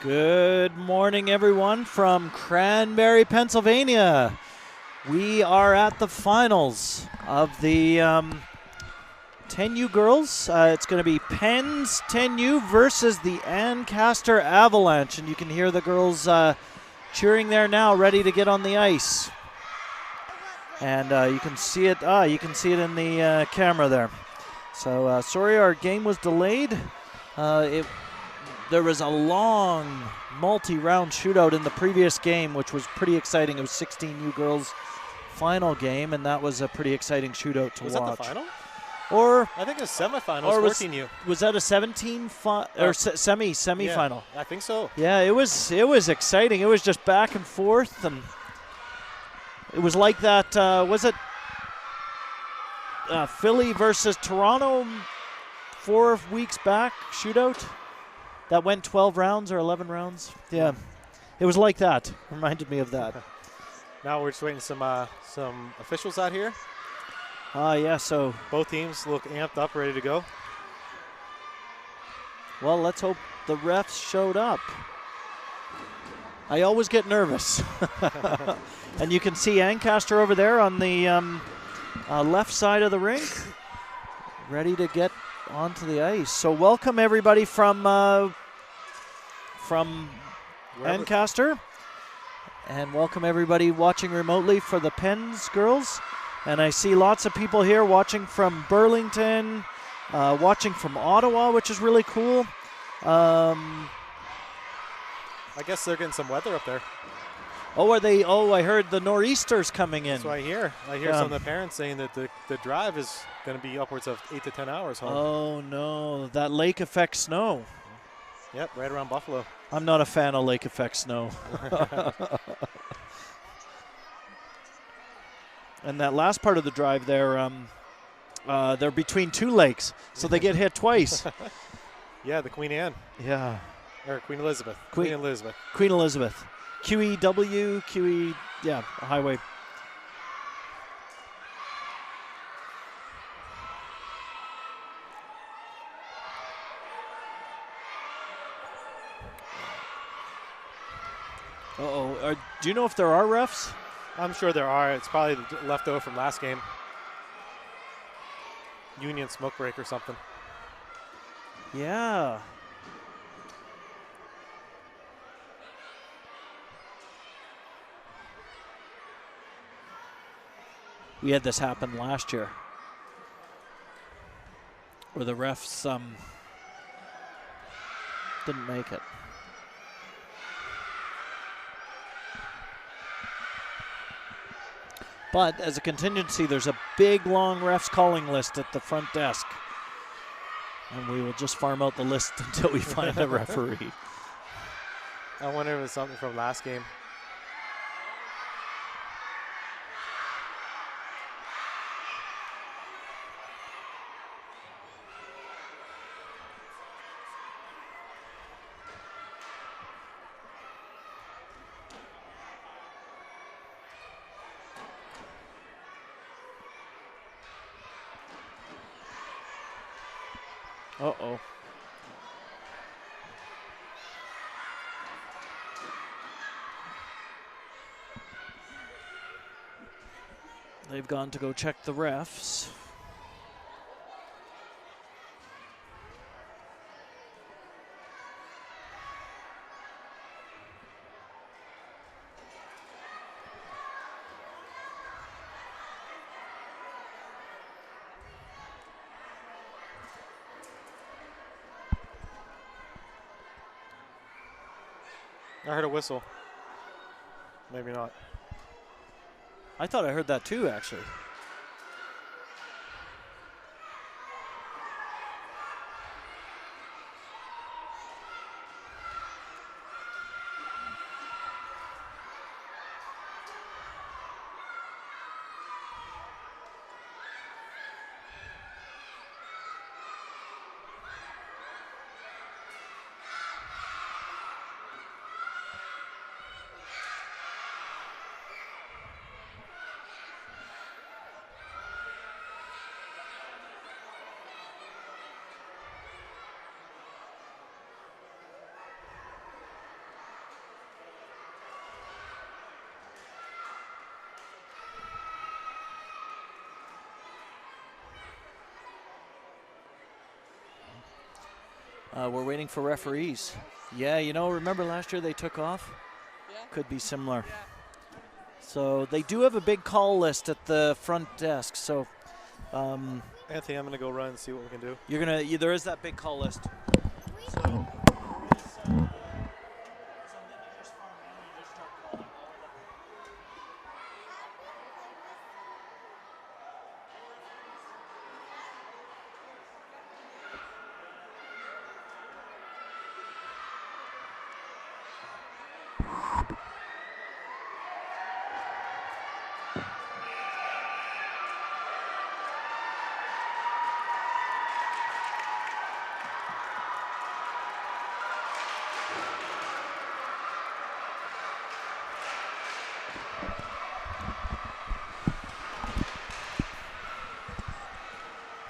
Good morning, everyone, from Cranberry, Pennsylvania. We are at the finals of the 10U girls. It's going to be Penn's 10U versus the Ancaster Avalanche, and you can hear the girls cheering there now, ready to get on the ice. And you can see it. You can see it in the camera there. So sorry, our game was delayed. There was a long multi-round shootout in the previous game, which was pretty exciting. It was 16U girls final game, and that was a pretty exciting shootout to watch. Was that the final? Or I think it was semifinal. Or 14U. Was that a 17 or semi-final? Yeah, I think so. Yeah, it was exciting. It was just back and forth, and it was like that. Was it Philly versus Toronto 4 weeks back shootout? That went 12 rounds or 11 rounds. Yeah, it was like that. Reminded me of that. Now we're just waiting some officials out here. Yeah, so both teams look amped up, ready to go. Well, let's hope the refs showed up. I always get nervous. And you can see Ancaster over there on the left side of the rink, ready to get onto the ice. So welcome everybody from Ancaster, and welcome everybody watching remotely for the Pens girls. And I see lots of people here watching from Burlington, watching from Ottawa, which is really cool. I guess they're getting some weather up there. Oh, are they? Oh, I heard the nor'easter's coming in. That's what I hear. I hear some of the parents saying that the drive is going to be upwards of 8 to 10 hours home. Oh, no. That lake effect snow. Yep, right around Buffalo. I'm not a fan of lake effect snow. And that last part of the drive there, they're between two lakes, so they get hit twice. Yeah, the Queen Anne. Yeah. Or Queen Elizabeth. Queen Elizabeth. Queen Elizabeth. QEW, yeah, a highway. Uh-oh. Do you know if there are refs? I'm sure there are. It's probably left over from last game. Union smoke break or something. Yeah. We had this happen last year where the refs didn't make it. But as a contingency, there's a big, long refs calling list at the front desk. And we will just farm out the list until we find a referee. I wonder if it was something from last game. Uh-oh. They've gone to go check the refs. I heard a whistle. Maybe not. I thought I heard that too, actually. We're waiting for referees. Yeah, you know, remember last year they took off? Yeah. Could be similar. Yeah. So they do have a big call list at the front desk. So, Anthony, I'm going to go run and see what we can do. There is that big call list. So,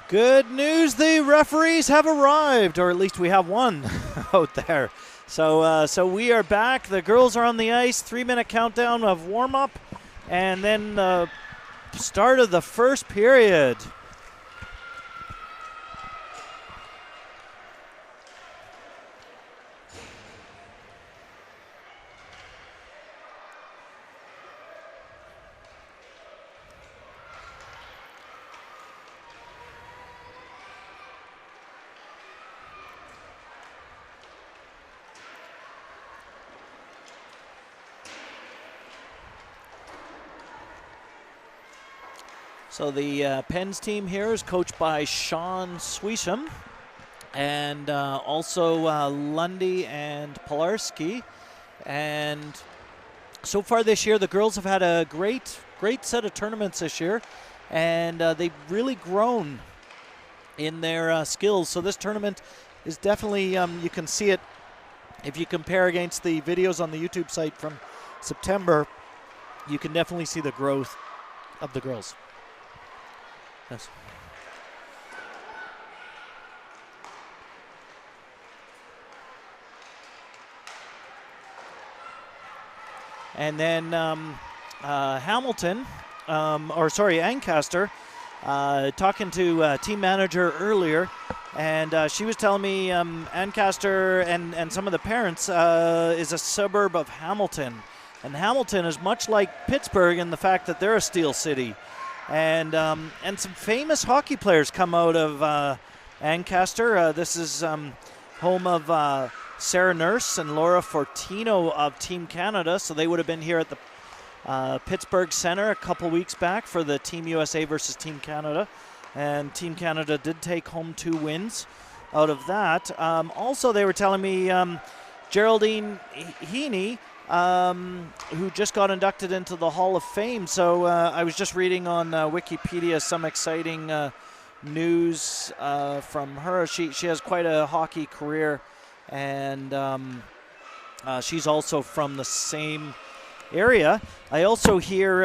good news, the referees have arrived, or at least we have one out there. So we are back. The girls are on the ice. 3-minute countdown of warm-up, and then the start of the first period. So the Pens team here is coached by Sean Swisham, and also Lundy and Pilarski. And so far this year, the girls have had a great set of tournaments this year, and they've really grown in their skills. So this tournament is definitely, you can see it if you compare against the videos on the YouTube site from September. You can definitely see the growth of the girls. Yes. And then Hamilton, Ancaster, talking to team manager earlier, and she was telling me Ancaster and some of the parents is a suburb of Hamilton. And Hamilton is much like Pittsburgh in the fact that they're a steel city. And some famous hockey players come out of Ancaster. This is home of Sarah Nurse and Laura Fortino of Team Canada. So they would have been here at the Pittsburgh Center a couple weeks back for the Team USA versus Team Canada. And Team Canada did take home 2 wins out of that. Also, they were telling me Geraldine Heaney, who just got inducted into the Hall of Fame. So I was just reading on Wikipedia some exciting news from her. She has quite a hockey career, and she's also from the same area. I also hear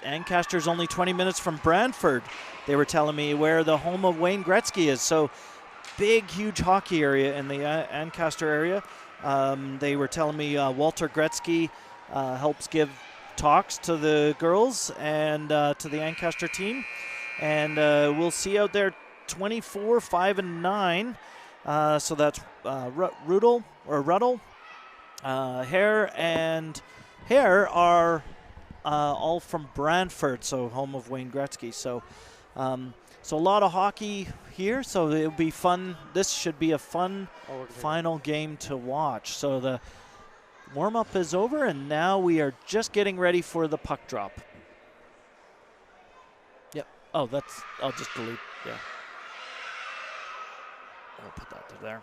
Ancaster's only 20 minutes from Brantford, they were telling me, where the home of Wayne Gretzky is. So big, huge hockey area in the Ancaster area. They were telling me Walter Gretzky helps give talks to the girls and to the Ancaster team. And we'll see out there 24, 5, and 9. So that's Ruddle, Hare, and Hare are all from Brantford, so home of Wayne Gretzky. So a lot of hockey here, so it'll be fun. This should be a fun final game to watch. So the warm-up is over, and now we are just getting ready for the puck drop. Yep. Oh, I'll just delete. Yeah. I'll put that to there.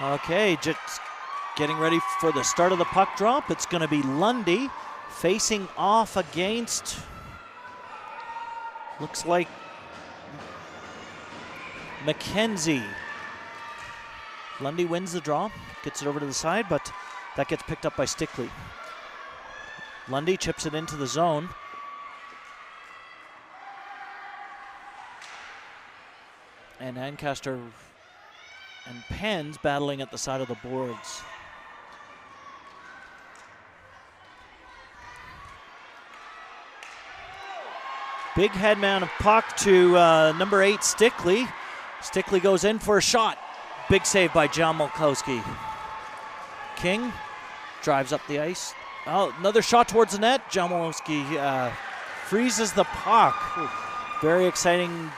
Okay, just getting ready for the start of the puck drop. It's going to be Lundy facing off against, looks like McKenzie. Lundy wins the draw, gets it over to the side, but that gets picked up by Stickley. Lundy chips it into the zone. And Ancaster and Pens battling at the side of the boards. Big headman of puck to number 8, Stickley. Stickley goes in for a shot. Big save by John Molkowski. King drives up the ice. Oh, another shot towards the net. John Molkowski freezes the puck. Very exciting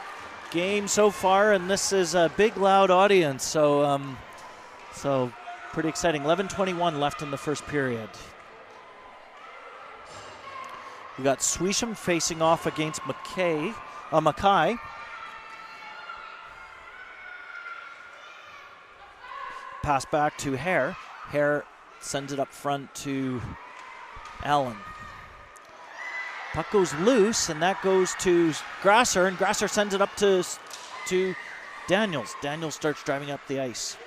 game so far, and this is a big, loud audience. So pretty exciting. 11:21 left in the first period. We got Swisham facing off against Mackay. Pass back to Hare. Hare sends it up front to Allen. Puck goes loose, and that goes to Grasser, and Grasser sends it up to Daniels. Daniels starts driving up the ice.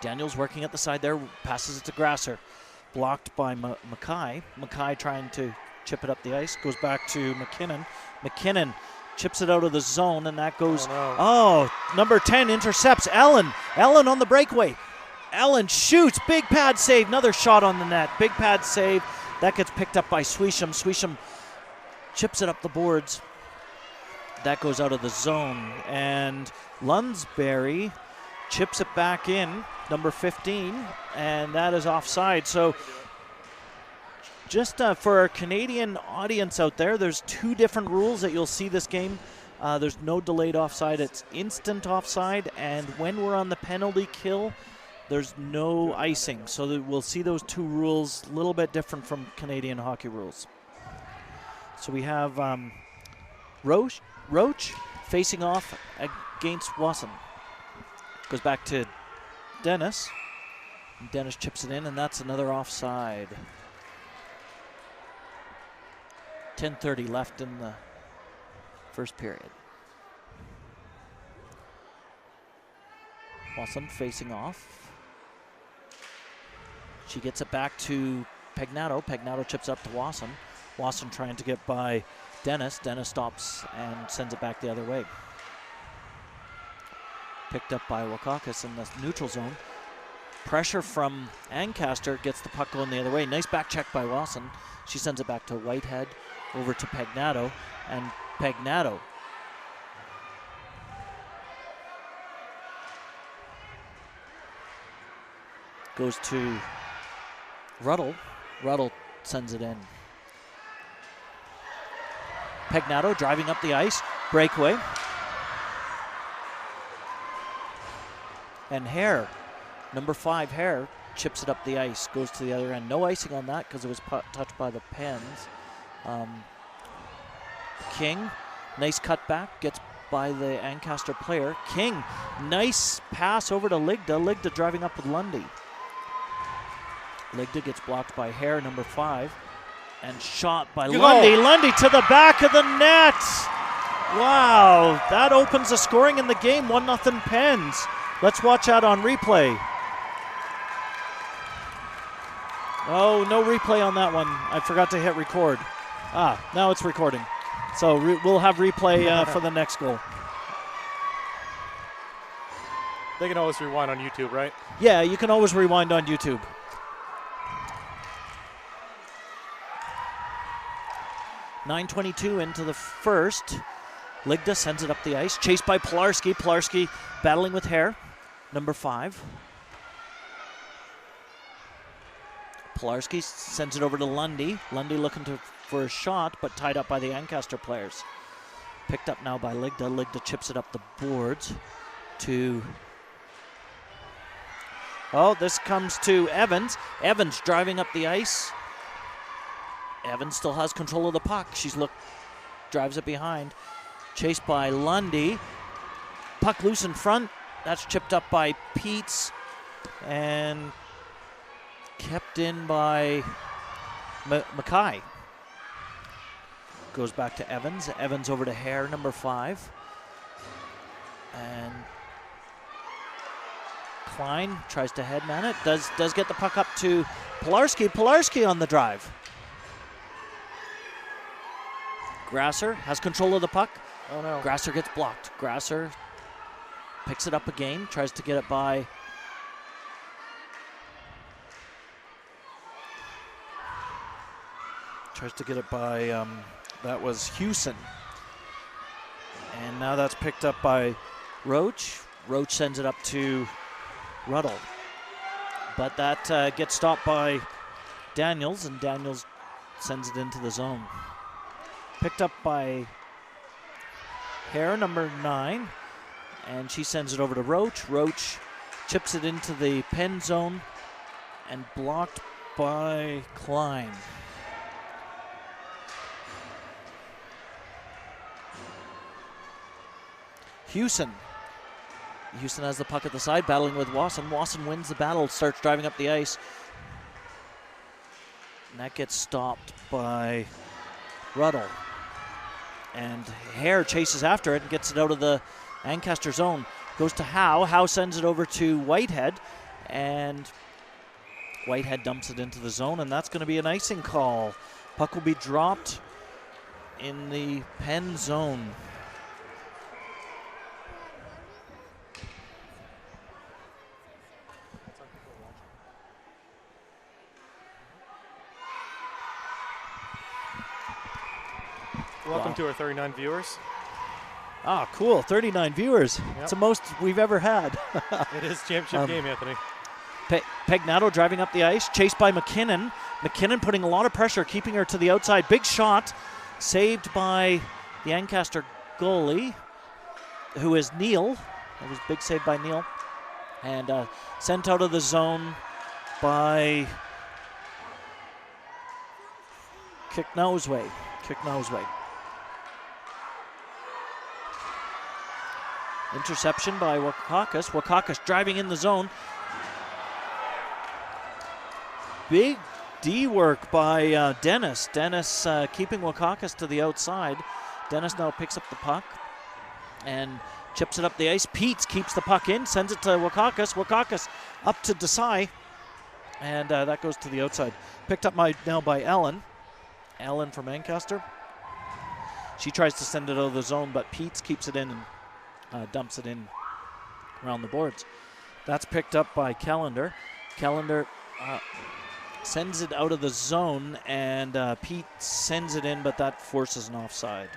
Daniels working at the side there, passes it to Grasser. Blocked by Mackay. Mackay trying to chip it up the ice, goes back to McKinnon. McKinnon chips it out of the zone, and that goes, number 10 intercepts Allen. Allen on the breakaway. Allen shoots, big pad save, another shot on the net. Big pad save, that gets picked up by Swisham. Swisham chips it up the boards. That goes out of the zone, and Lunsberry chips it back in, number 15, and that is offside. So just for our Canadian audience out there, there's 2 different rules that you'll see this game. There's no delayed offside, it's instant offside, and when we're on the penalty kill, there's no icing. So we'll see those 2 rules a little bit different from Canadian hockey rules. So we have Roach facing off against Wasson. Goes back to Dennis. Dennis chips it in, and that's another offside. 10:30 left in the first period. Wasson facing off. She gets it back to Pagnato. Pagnato chips up to Wasson. Wasson trying to get by Dennis. Dennis stops and sends it back the other way. Picked up by Wakakis in the neutral zone. Pressure from Ancaster gets the puck going the other way. Nice back check by Wasson. She sends it back to Whitehead, over to Pagnato, and Pagnato goes to Ruddle. Ruddle sends it in. Pagnato driving up the ice, breakaway. And Hare, number 5 Hare, chips it up the ice, goes to the other end. No icing on that because it was touched by the Pens. King, nice cutback, gets by the Ancaster player. King, nice pass over to Ligda. Ligda driving up with Lundy. Ligda gets blocked by Hare, number 5, and shot by Lundy. Lundy to the back of the net. Wow, that opens the scoring in the game. 1-0 Pens. Let's watch that on replay. Oh, no replay on that one. I forgot to hit record. Now it's recording. So we'll have replay for the next goal. They can always rewind on YouTube, right? Yeah, you can always rewind on YouTube. .9:22 into the first. Ligda sends it up the ice. Chased by Pilarski. Pilarski battling with Hare, number 5. Pilarski sends it over to Lundy. Lundy looking for a shot, but tied up by the Ancaster players. Picked up now by Ligda. Ligda chips it up the boards to... Oh, this comes to Evans. Evans driving up the ice. Evans still has control of the puck. Drives it behind. Chased by Lundy. Puck loose in front. That's chipped up by Peets. And kept in by Mackay. Goes back to Evans. Evans over to Hare, number 5. And Klein tries to headman it. Does get the puck up to Pilarski. Pilarski on the drive. Grasser has control of the puck. Oh no. Grasser gets blocked. Grasser picks it up again. Tries to get it by that was Hewson. And now that's picked up by Roach. Roach sends it up to Ruddle. But that gets stopped by Daniels, and Daniels sends it into the zone. Picked up by Hare, number 9, and she sends it over to Roach. Roach chips it into the pen zone and blocked by Klein. Hewson has the puck at the side, battling with Wasson. Wasson wins the battle, starts driving up the ice. And that gets stopped by Ruddle. And Hare chases after it and gets it out of the Ancaster zone. Goes to Howe. Howe sends it over to Whitehead. And Whitehead dumps it into the zone, and that's going to be an icing call. Puck will be dropped in the pen zone. Welcome to our 39 viewers. Ah, cool. 39 viewers. Yep. It's the most we've ever had. It is championship game, Anthony. Pegnato driving up the ice, chased by McKinnon. McKinnon putting a lot of pressure, keeping her to the outside. Big shot, saved by the Ancaster goalie, who is Neal. That was a big save by Neal. And sent out of the zone by Kicknosway. Interception by Wakakis. Wakakis driving in the zone. Big D work by Dennis. Dennis keeping Wakakis to the outside. Dennis now picks up the puck and chips it up the ice. Peets keeps the puck in, sends it to Wakakis. Wakakis up to Desai, and that goes to the outside. Picked up now by Ellen. Ellen from Ancaster. She tries to send it out of the zone, but Peets keeps it in and dumps it in around the boards. That's picked up by Callender. Callender sends it out of the zone, and Pete sends it in, but that forces an offside.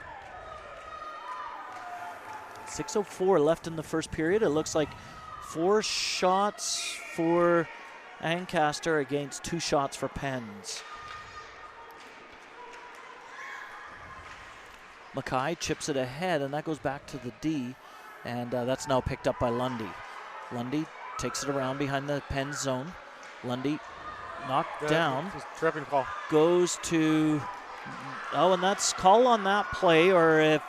6:04 left in the first period. It looks like 4 shots for Ancaster against 2 shots for Pens. Mackay chips it ahead, and that goes back to the D, and that's now picked up by Lundy. Lundy takes it around behind the Pens zone. Lundy knocked down. Tripping call. Goes to, and that's call on that play, or if,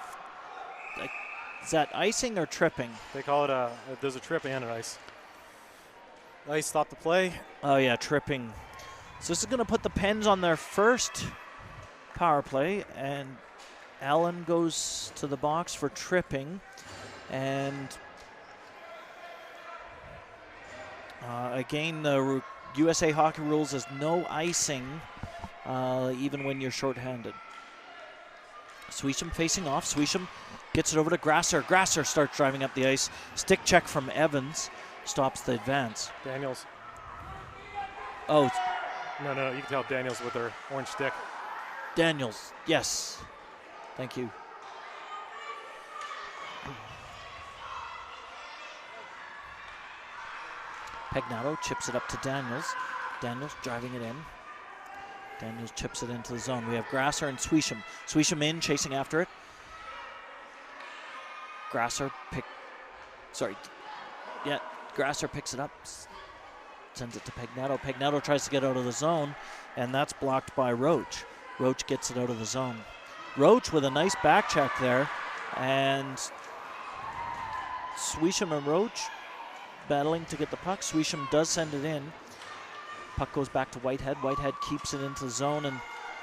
is that icing or tripping? They call it there's a trip and an ice. Ice stopped the play. Oh yeah, tripping. So this is gonna put the Pens on their first power play, and Allen goes to the box for tripping, and again, the USA hockey rules is no icing, even when you're shorthanded. Swisham facing off. Swisham gets it over to Grasser. Grasser starts driving up the ice. Stick check from Evans stops the advance. Daniels. Oh. No, you can tell Daniels with their orange stick. Daniels, yes. Thank you. Pegnato chips it up to Daniels. Daniels driving it in. Daniels chips it into the zone. We have Grasser and Swisham. Swisham in, chasing after it. Grasser picks it up. Sends it to Pegnato. Pegnato tries to get out of the zone, and that's blocked by Roach. Roach gets it out of the zone. Roach with a nice back check there, and Swisham and Roach battling to get the puck. Swisham does send it in. Puck goes back to Whitehead. Whitehead keeps it into the zone, and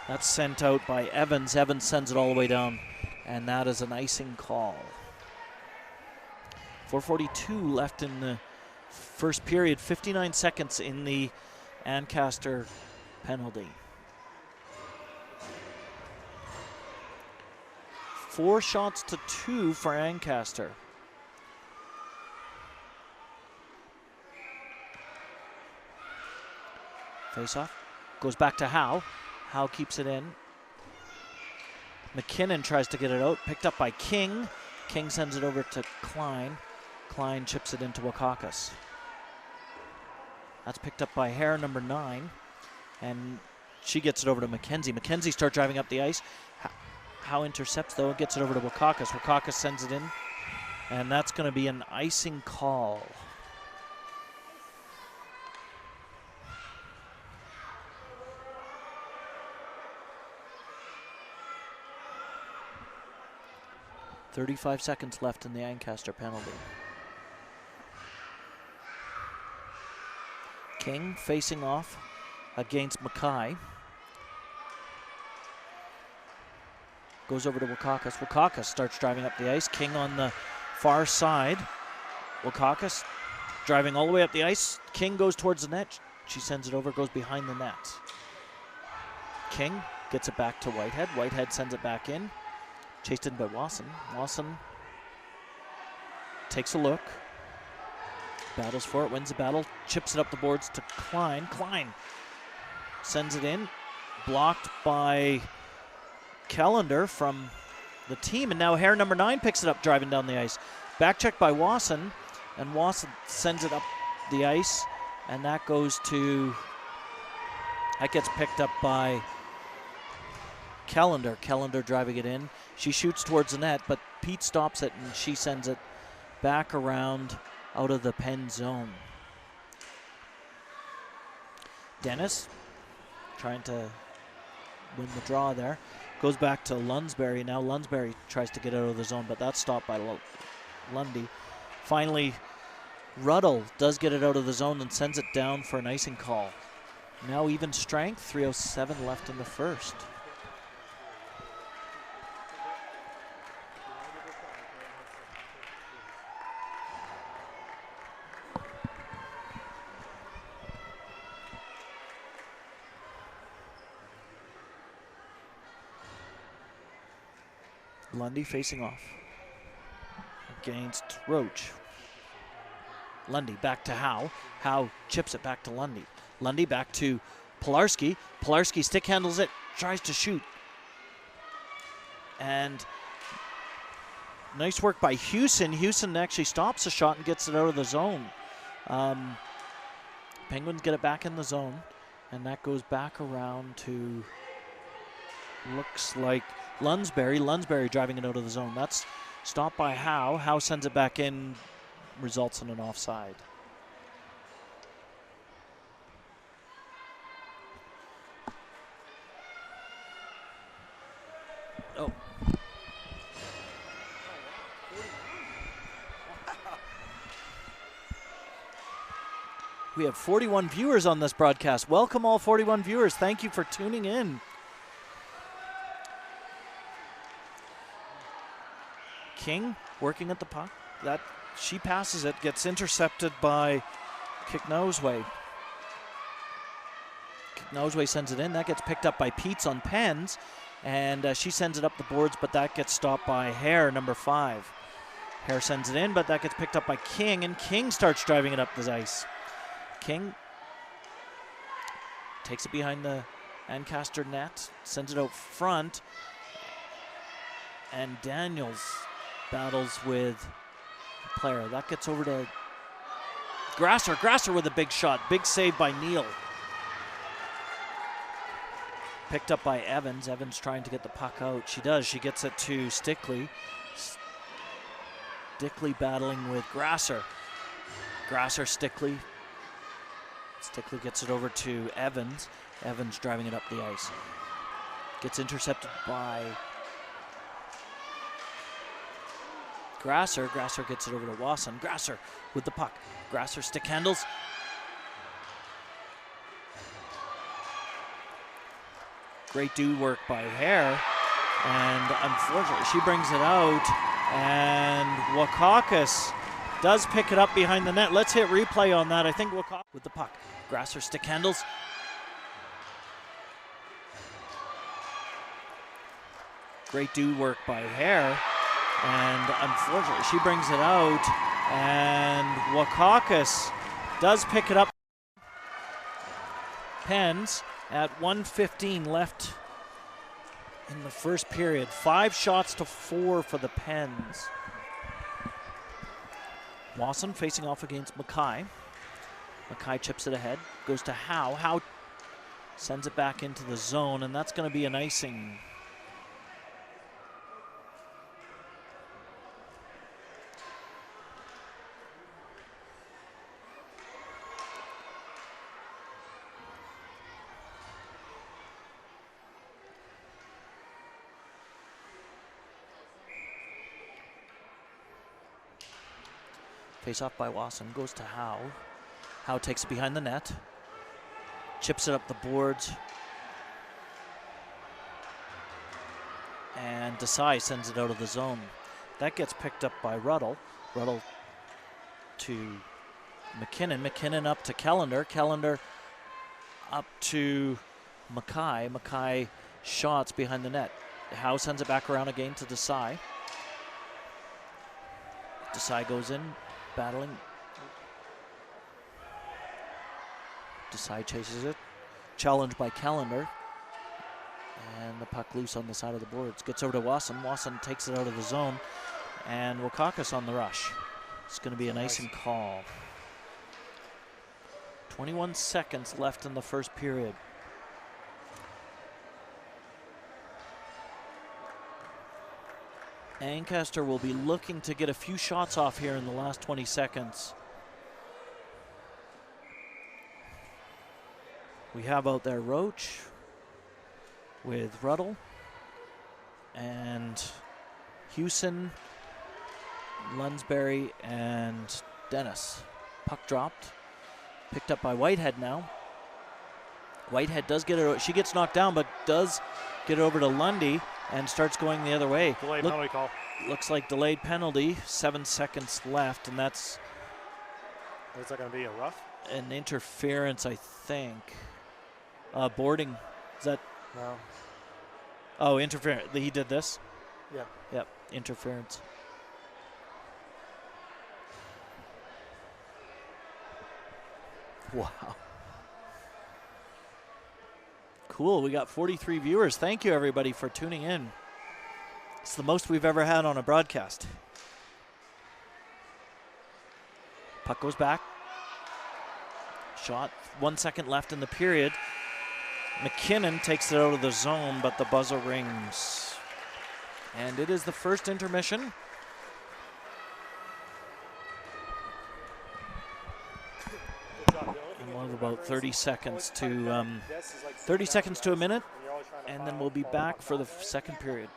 that's sent out by Evans. Evans sends it all the way down, and that is an icing call. 4:42 left in the first period. 59 seconds in the Ancaster penalty. 4 shots to 2 for Ancaster. Face-off. Goes back to Howe. Howe keeps it in. McKinnon tries to get it out. Picked up by King. King sends it over to Klein. Klein chips it into Wakakis. That's picked up by Hare, number 9. And she gets it over to McKenzie. McKenzie starts driving up the ice. Howe intercepts, though, and gets it over to Wakakis. Wakakis sends it in. And that's going to be an icing call. .35 seconds left in the Ancaster penalty. King facing off against Mackay. Goes over to Wakakis. Wakakis starts driving up the ice. King on the far side. Wakakis driving all the way up the ice. King goes towards the net. She sends it over, goes behind the net. King gets it back to Whitehead. Whitehead sends it back in. Chased in by Wasson. Wasson takes a look. Battles for it, wins the battle. Chips it up the boards to Klein. Klein sends it in. Blocked by Callender from the team. And now Hare, number 9, picks it up driving down the ice. Back check by Wasson. And Wasson sends it up the ice. And that goes to... That gets picked up by Callender. Callender driving it in. She shoots towards the net, but Pete stops it and she sends it back around out of the pen zone. Dennis trying to win the draw there. Goes back to Lunsberry. Now Lunsberry tries to get out of the zone, but that's stopped by Lundy. Finally, Ruddle does get it out of the zone and sends it down for an icing call. Now even strength, 3:07 left in the first. Lundy facing off against Roach. Lundy back to Howe. Howe chips it back to Lundy. Lundy back to Pilarski. Pilarski stick handles it, tries to shoot. And nice work by Hewson. Hewson actually stops the shot and gets it out of the zone. Penguins get it back in the zone, and that goes back around to, looks like Lunsberry. Lunsberry driving it out of the zone. That's stopped by Howe. Howe sends it back in, results in an offside. Oh. We have 41 viewers on this broadcast. Welcome all 41 viewers. Thank you for tuning in. King working at the puck. That she passes it, gets intercepted by Kicknoseway. Kicknoseway sends it in. That gets picked up by Peets on pens, and she sends it up the boards, but that gets stopped by Hare, number 5. Hare sends it in, but that gets picked up by King, and King starts driving it up the ice. King takes it behind the Ancaster net, sends it out front, and Daniels battles with the player. That gets over to Grasser. Grasser with a big shot. Big save by Neal. Picked up by Evans. Evans trying to get the puck out. She does. She gets it to Stickley. Stickley battling with Grasser. Grasser, Stickley. Stickley gets it over to Evans. Evans driving it up the ice. Gets intercepted by Grasser. Grasser gets it over to Wasson. Grasser with the puck. Grasser stick handles. Great do work by Hare. And unfortunately, she brings it out. And Wakakis does pick it up behind the net. Let's hit replay on that. I think we'll call with the puck. Grasser stick handles. Great do work by Hare. And unfortunately, she brings it out. And Wakakis does pick it up. Pens at 1:15 left in the first period. 5 shots to 4 for the Pens. Wasson facing off against Mackay. Mackay chips it ahead, goes to Howe. Howe sends it back into the zone, and that's going to be an icing. Face off by Wasson, goes to Howe. Howe takes it behind the net. Chips it up the boards. And Desai sends it out of the zone. That gets picked up by Ruddle. Ruddle to McKinnon. McKinnon up to Kellender. Kellender up to Mackay. Mackay shots behind the net. Howe sends it back around again to Desai. Desai goes in. Battling. Desai chases it. Challenged by Kellender. And the puck loose on the side of the boards. Gets over to Wasson. Wasson takes it out of the zone. And Wakakis on the rush. It's going to be an icing call. 21 seconds left in the first period. Ancaster will be looking to get a few shots off here in the last 20 seconds. We have out there Roach with Ruddle and Hewson, Lunsberry, and Dennis. Puck dropped. Picked up by Whitehead now. Whitehead does get it. She gets knocked down, but does get it over to Lundy and starts going the other way. Delayed penalty call. Looks like delayed penalty. 7 seconds left, and that's. Is that going to be a rough? An interference, I think. Boarding. Is that? No. Oh, interference. He did this? Yeah. Yep, interference. Wow. Cool, we got 43 viewers. Thank you, everybody, for tuning in. It's the most we've ever had on a broadcast. Puck goes back. Shot, 1 second left in the period. McKinnon takes it out of the zone, but the buzzer rings. And it is the first intermission. And we'll have about 30 seconds to 30 seconds to a minute, and then we'll be back for the second period.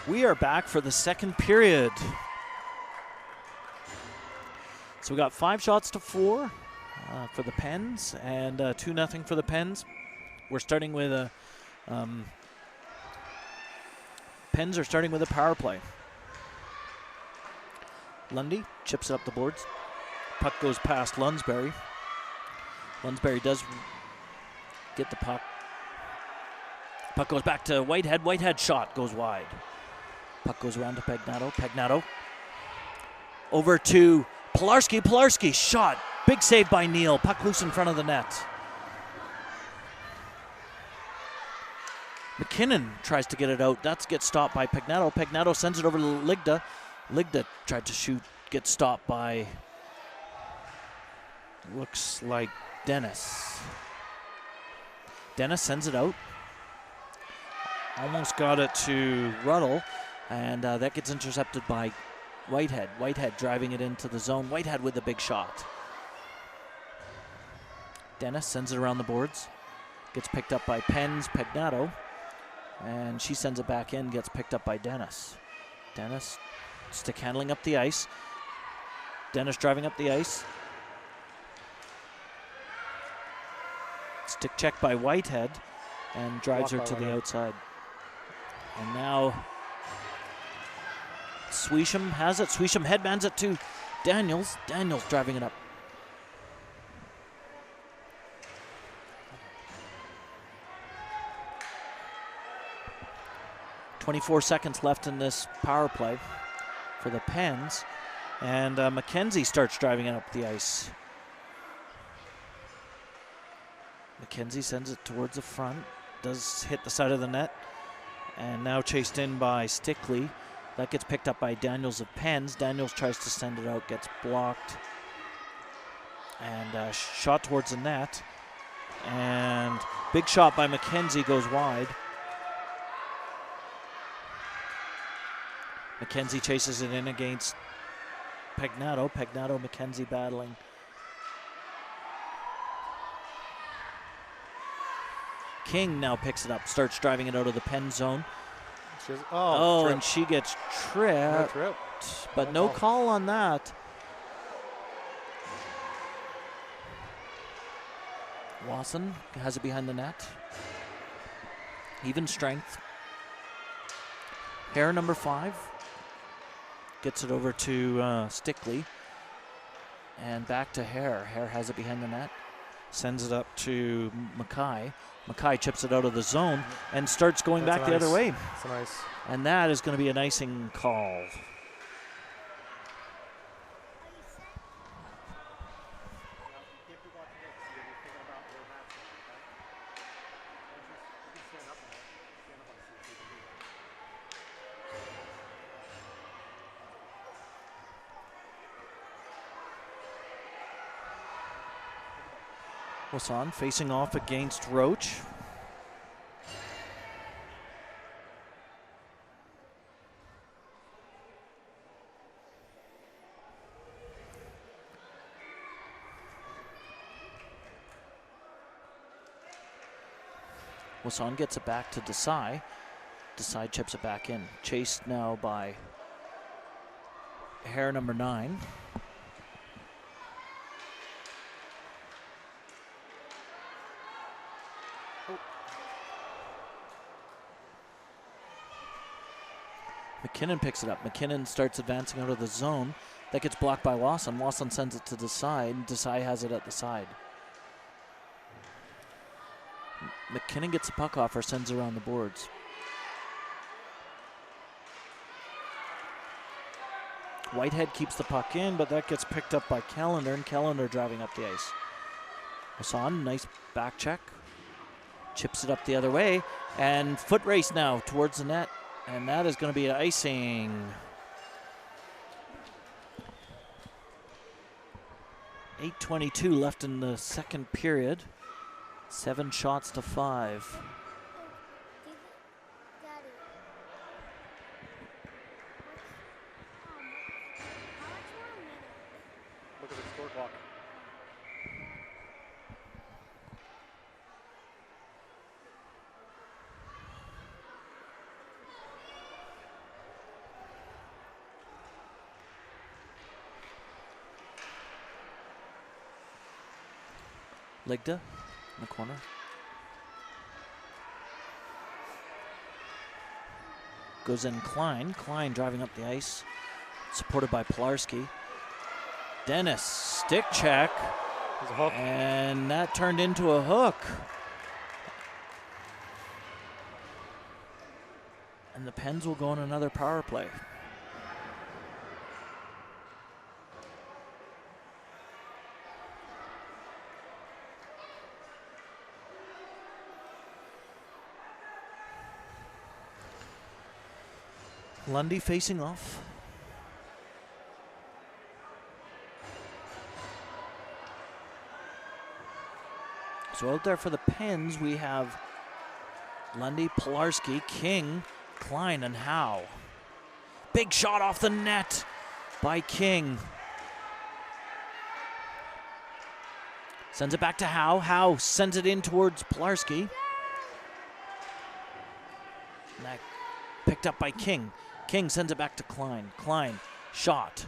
We are back for the second period. So we got 5 shots to 4 for the Pens and 2-0 for the Pens. We're starting with a Pens are starting with a power play. Lundy chips it up the boards. Puck goes past Lunsberry. Lunsberry does get the puck. Puck goes back to Whitehead. Whitehead shot goes wide. Puck goes around to Pagnato. Pagnato over to Pilarski. Pilarski shot. Big save by Neal. Puck loose in front of the net. McKinnon tries to get it out. That gets stopped by Pagnato. Pagnato sends it over to Ligda. Ligda tried to shoot. Gets stopped by, looks like Dennis. Dennis sends it out. Almost got it to Ruddle. And that gets intercepted by Whitehead. Whitehead driving it into the zone. Whitehead with a big shot. Dennis sends it around the boards. Gets picked up by Penn's Pagnato. And she sends it back in. Gets picked up by Dennis. Dennis stick handling up the ice. Dennis driving up the ice. Stick check by Whitehead. And drives her to the outside. And now Swisham has it. Swisham headmans it to Daniels. Daniels driving it up. .24 seconds left in this power play for the Pens. And McKenzie starts driving it up the ice. McKenzie sends it towards the front. Does hit the side of the net. And now chased in by Stickley. That gets picked up by Daniels of Pens. Daniels tries to send it out, gets blocked. And shot towards the net. And big shot by McKenzie goes wide. McKenzie chases it in against Pagnato. Pagnato, McKenzie battling. King now picks it up, starts driving it out of the Pen zone. And she gets tripped. But no call on that. Lawson has it behind the net. Even strength. Hare, number 5. Gets it over to Stickley. And back to Hare. Hare has it behind the net. Sends it up to Mackay. Mackay chips it out of the zone and starts going back the other way. And that is going to be an icing call. Wasan facing off against Roach. Wasan gets it back to Desai. Desai chips it back in. Chased now by Hare, number 9. McKinnon picks it up. McKinnon starts advancing out of the zone. That gets blocked by Wasson. Wasson sends it to Desai, and Desai has it at the side. McKinnon gets the puck off or sends it around the boards. Whitehead keeps the puck in, but that gets picked up by Callender, and Callender driving up the ice. Hassan, nice back check. Chips it up the other way, and foot race now towards the net, and that is going to be icing. 8:22 left in the second period. 7 shots to 5. Look at the score clock. Ligda in the corner. Goes in Klein. Klein driving up the ice. supported by Pilarski. Dennis, stick check. There's a hook. And that turned into a hook. And the Pens will go on another power play. Lundy facing off. So out there for the Pens, we have Lundy, Pilarski, King, Klein, and Howe. Big shot off the net by King. Sends it back to Howe. Howe sends it in towards Pilarski. And that picked up by King. King sends it back to Klein. Klein, shot.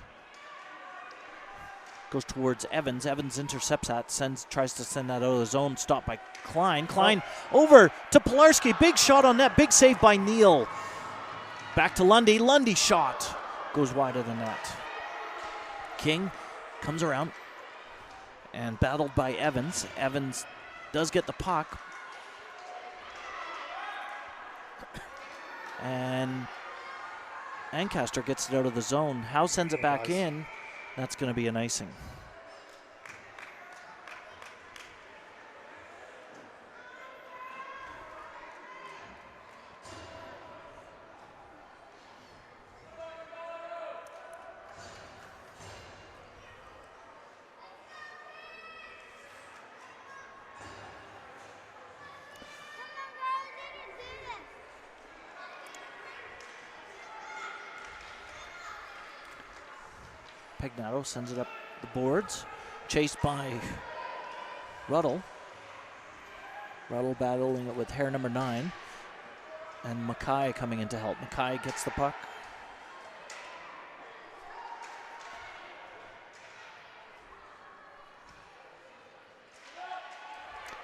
Goes towards Evans. Evans intercepts that, tries to send that out of the zone. Stopped by Klein. Klein over to Pilarski. Big shot on net. Big save by Neal. Back to Lundy. Lundy shot. Goes wide of the net. King comes around and battled by Evans. Evans does get the puck. And Ancaster gets it out of the zone. Howe sends it back in. That's going to be an icing. Pagnato sends it up the boards, chased by Ruddle. Ruddle battling it with hair number 9. And Mackay coming in to help. Mackay gets the puck.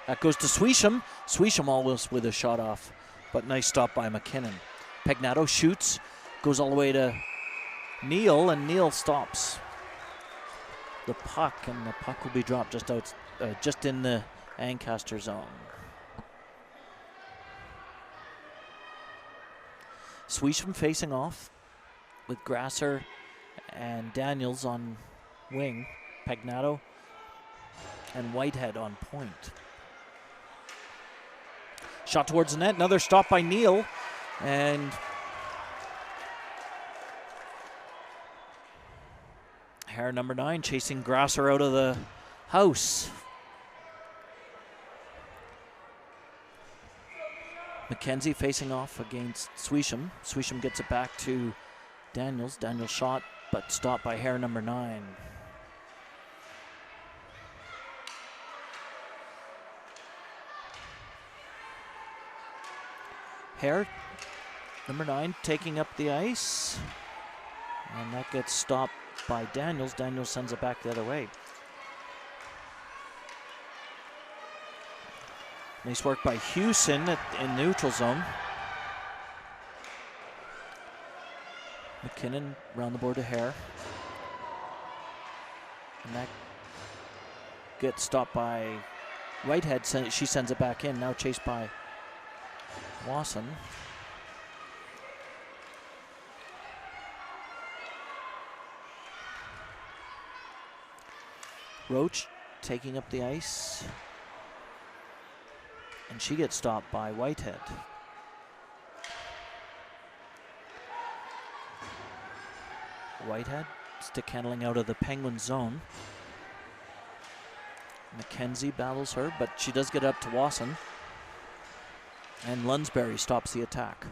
That goes to Swisham. Swisham almost with a shot off, but nice stop by McKinnon. Pagnato shoots, goes all the way to Neal, and Neal stops the puck, and the puck will be dropped just in the Ancaster zone. Swisham facing off with Grasser and Daniels on wing, Pagnato and Whitehead on point. Shot towards the net, another stop by Neal, and hair number 9 chasing Grasser out of the house. McKenzie facing off against Swisham. Swisham gets it back to Daniels. Daniels shot, but stopped by hair number 9. Hair number 9 taking up the ice, and that gets stopped by Daniels. Daniels sends it back the other way. Nice work by Hewson in neutral zone. McKinnon around the board to Hare. And that gets stopped by Whitehead. She sends it back in, now chased by Wasson. Roach taking up the ice, and she gets stopped by Whitehead. Whitehead stick handling out of the Penguin zone. McKenzie battles her, but she does get up to Wasson, and Lunsberry stops the attack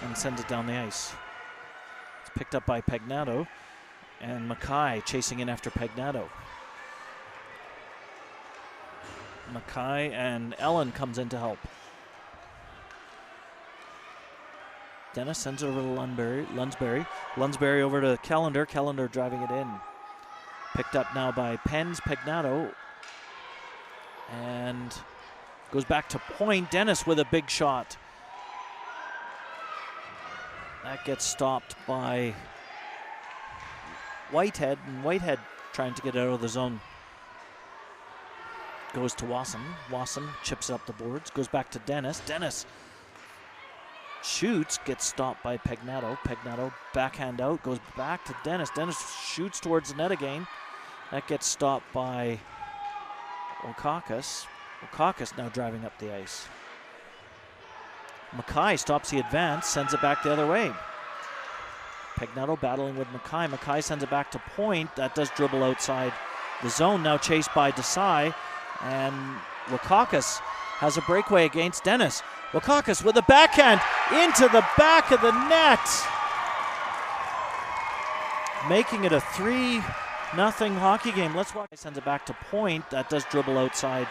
and sends it down the ice. It's picked up by Pagnato, and Mackay chasing in after Pagnato. Mackay and Ellen comes in to help. Dennis sends it over to Lunsberry over to Callender. Callender driving it in. Picked up now by Pens, Pagnato. And goes back to point. Dennis with a big shot. That gets stopped by Whitehead, and Whitehead trying to get out of the zone. Goes to Wasson. Wasson chips up the boards, goes back to Dennis. Dennis shoots, gets stopped by Pegnato. Pegnato backhand out, goes back to Dennis. Dennis shoots towards the net again. That gets stopped by Okakis. Okakis now driving up the ice. Mackay stops the advance, sends it back the other way. Pegnato battling with Mackay. Mackay sends it back to point. That does dribble outside the zone. Now chased by Desai. And Wakakis has a breakaway against Dennis. Wakakis with a backhand into the back of the net. Making it a 3-0 hockey game. Let's watch. Sends it back to point. That does dribble outside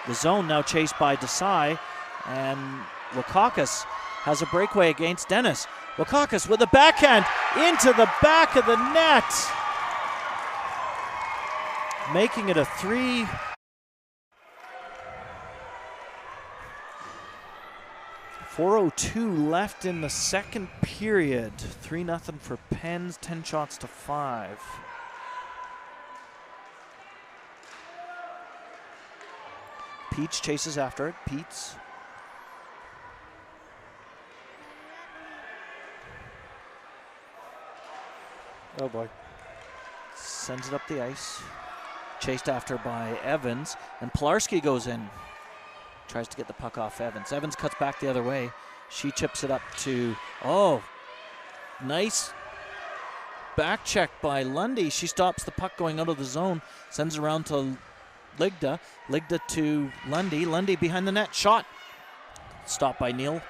the zone. Now chased by Desai. And Wakakis has a breakaway against Dennis. Wakakis with a backhand into the back of the net. Making it a 4:02 left in the second period. 3-0 for Pens, 10 shots to 5. Peach chases after it. Peets. Oh boy. Sends it up the ice. Chased after by Evans. And Pilarski goes in. Tries to get the puck off Evans. Evans cuts back the other way. She chips it up to, nice back check by Lundy. She stops the puck going out of the zone. Sends it around to Ligda. Ligda to Lundy. Lundy behind the net. Shot. Stopped by Neal.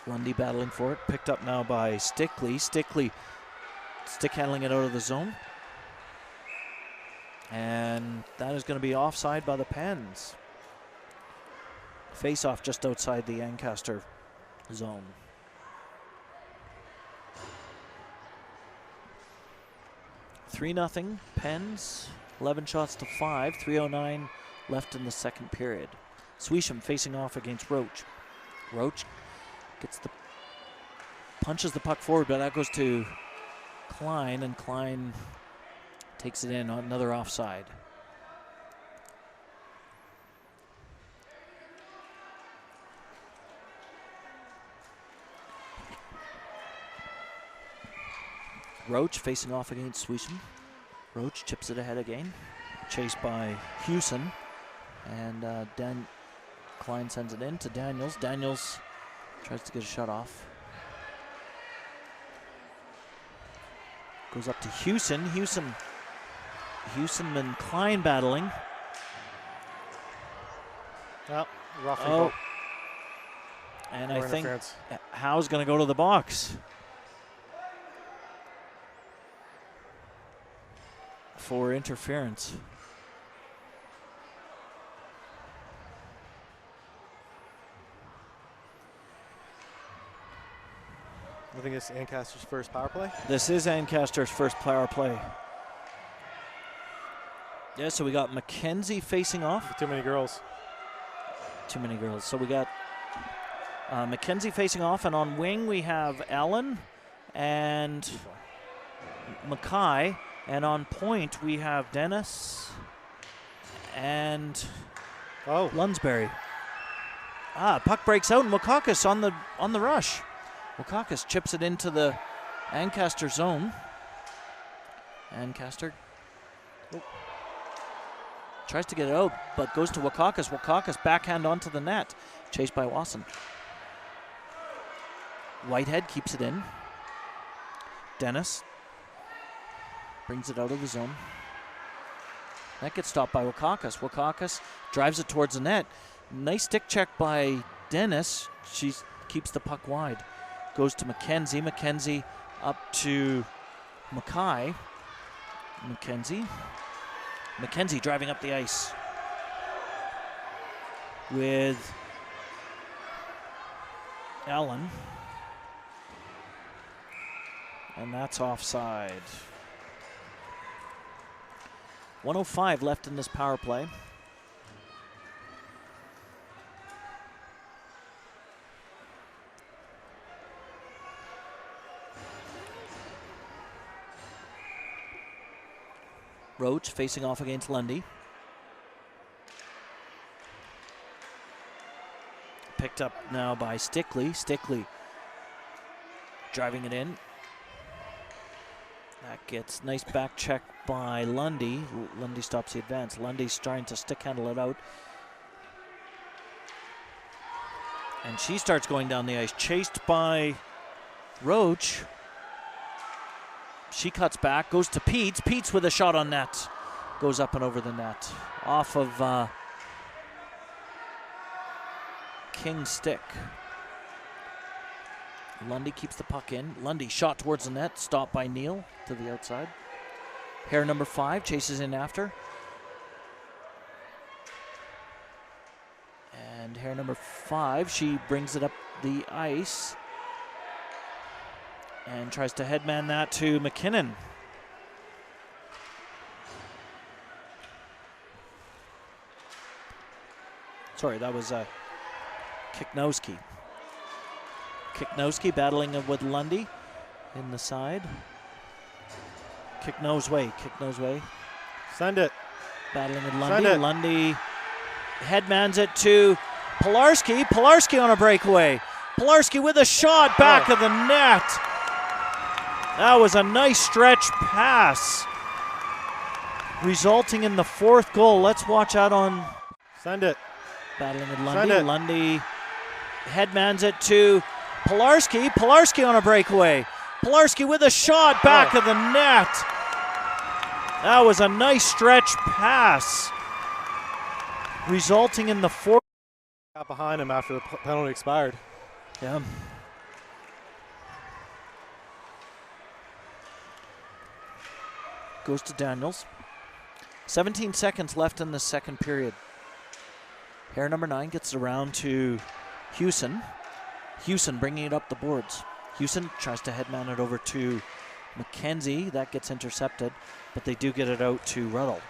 Lundy battling for it. Picked up now by Stickley. Stickley stick handling it out of the zone. And that is going to be offside by the Pens. Face off just outside the Ancaster zone. Three 0 Pens, 11 shots to 5, 3:09 left in the second period. Swisham facing off against Roach. Roach punches the puck forward, but that goes to Klein, and Klein takes it in on another offside. Roach facing off against Swisham. Roach chips it ahead again. Chased by Hewson. And Klein sends it in to Daniels. Daniels tries to get a shot off. Goes up to Hewson. Hewson and Klein battling. Oh, roughly. And I think Howe's going to go to the box for interference. I think it's Ancaster's first power play. This is Ancaster's first power play. Yeah, so we got Mackenzie facing off. Too many girls. Too many girls. So we got Mackenzie facing off, and on wing we have Allen and Mackay, and on point we have Dennis and Lunsberry. Puck breaks out, and Wakakis on the rush. Wakakis chips it into the Ancaster zone. Ancaster tries to get it out, but goes to Wakakis. Wakakis backhand onto the net. Chased by Wasson. Whitehead keeps it in. Dennis brings it out of the zone. That gets stopped by Wakakis. Wakakis drives it towards the net. Nice stick check by Dennis. She keeps the puck wide. Goes to Mackenzie. Mackenzie up to Mackay. Mackenzie driving up the ice with Allen. And that's offside. 1:05 left in this power play. Roach facing off against Lundy. Picked up now by Stickley. Stickley driving it in. That gets nice back check by Lundy. Lundy stops the advance. Lundy's trying to stick handle it out. And she starts going down the ice, chased by Roach. She cuts back, goes to Peets. Peets with a shot on net. Goes up and over the net. Off of King's stick. Lundy keeps the puck in. Lundy shot towards the net, stopped by Neal to the outside. Hair number 5 chases in after. And hair number 5, she brings it up the ice and tries to headman that to McKinnon. Sorry, that was Kiknowski. Kiknowski battling with Lundy in the side. Kiknow's way. Send it. Battling with Lundy. Lundy headmans it to Pilarski. Pilarski on a breakaway. Pilarski with a shot back of the net. That was a nice stretch pass, resulting in the 4th goal. Let's watch out on. Send it. Battling with Lundy. Lundy headmans it to Pilarski. Pilarski on a breakaway. Pilarski with a shot back of the net. That was a nice stretch pass, resulting in the 4th. Got behind him after the penalty expired. Yeah. Goes to Daniels. 17 seconds left in the 2nd period. Hair number 9 gets it around to Hewson. Hewson bringing it up the boards. Hewson tries to headman it over to McKenzie. That gets intercepted, but they do get it out to Ruddle.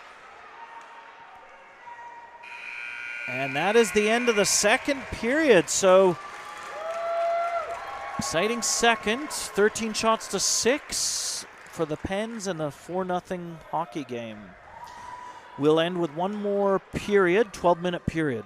And that is the end of the 2nd period. So exciting second. 13 shots to 6 for the Pens and a 4-0 hockey game. We'll end with one more period, 12-minute period.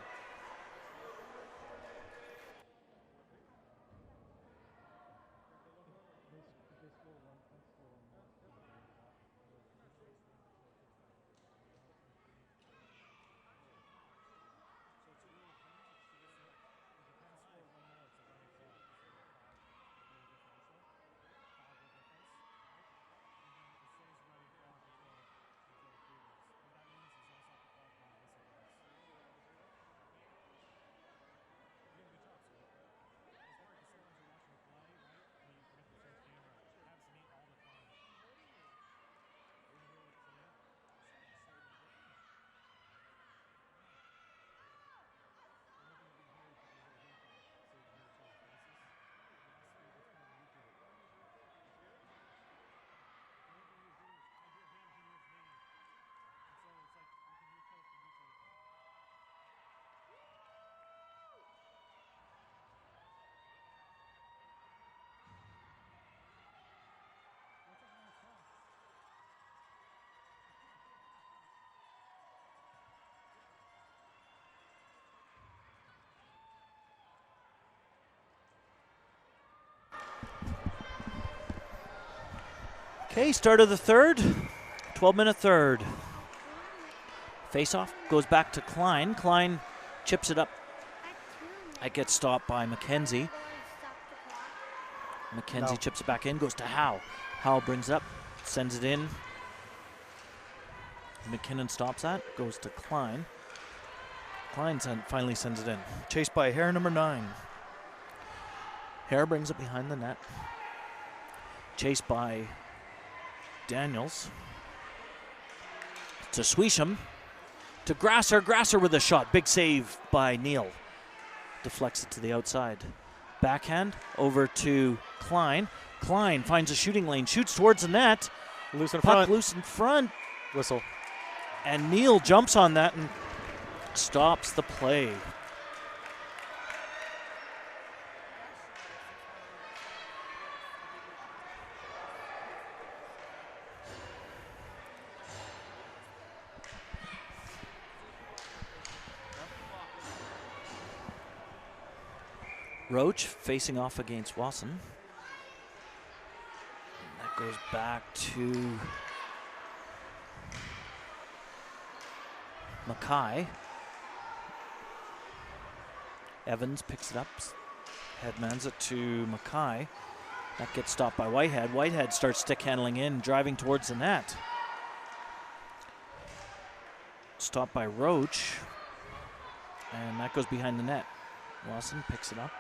Okay, start of the 3rd, 12-minute 3rd. Face-off goes back to Klein. Klein chips it up. It gets stopped by McKenzie. McKenzie chips it back in, goes to Howe. Howe brings it up, sends it in. McKinnon stops that, goes to Klein. Klein finally sends it in. Chased by Hare number 9. Hare brings it behind the net. Chased by Daniels. To Swisham. To Grasser. Grasser with a shot. Big save by Neal. Deflects it to the outside. Backhand over to Klein. Klein finds a shooting lane. Shoots towards the net. Loose in Puck front. loose in front. Whistle. And Neal jumps on that and stops the play. Roach facing off against Wasson. That goes back to Mackay. Evans picks it up, headmans it to Mackay. That gets stopped by Whitehead. Whitehead starts stick handling in, driving towards the net. Stopped by Roach, and that goes behind the net. Lawson picks it up.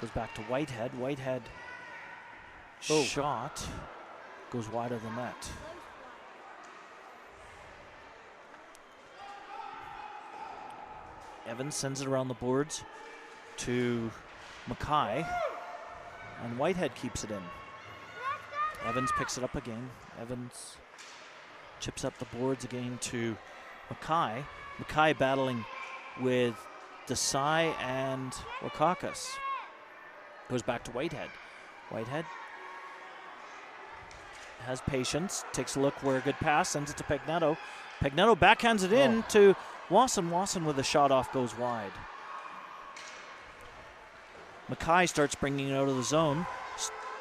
Goes back to Whitehead. Whitehead shot goes wide of the net. Evans sends it around the boards to Mackay, and Whitehead keeps it in. Evans picks it up again. Evans chips up the boards again to Mackay. Mackay battling with Desai and Wakakis. Goes back to Whitehead. Whitehead has patience, takes a look where a good pass, sends it to Pegnetto. Pegnetto backhands it in to Wasson. Wasson with a shot off goes wide. Mackay starts bringing it out of the zone.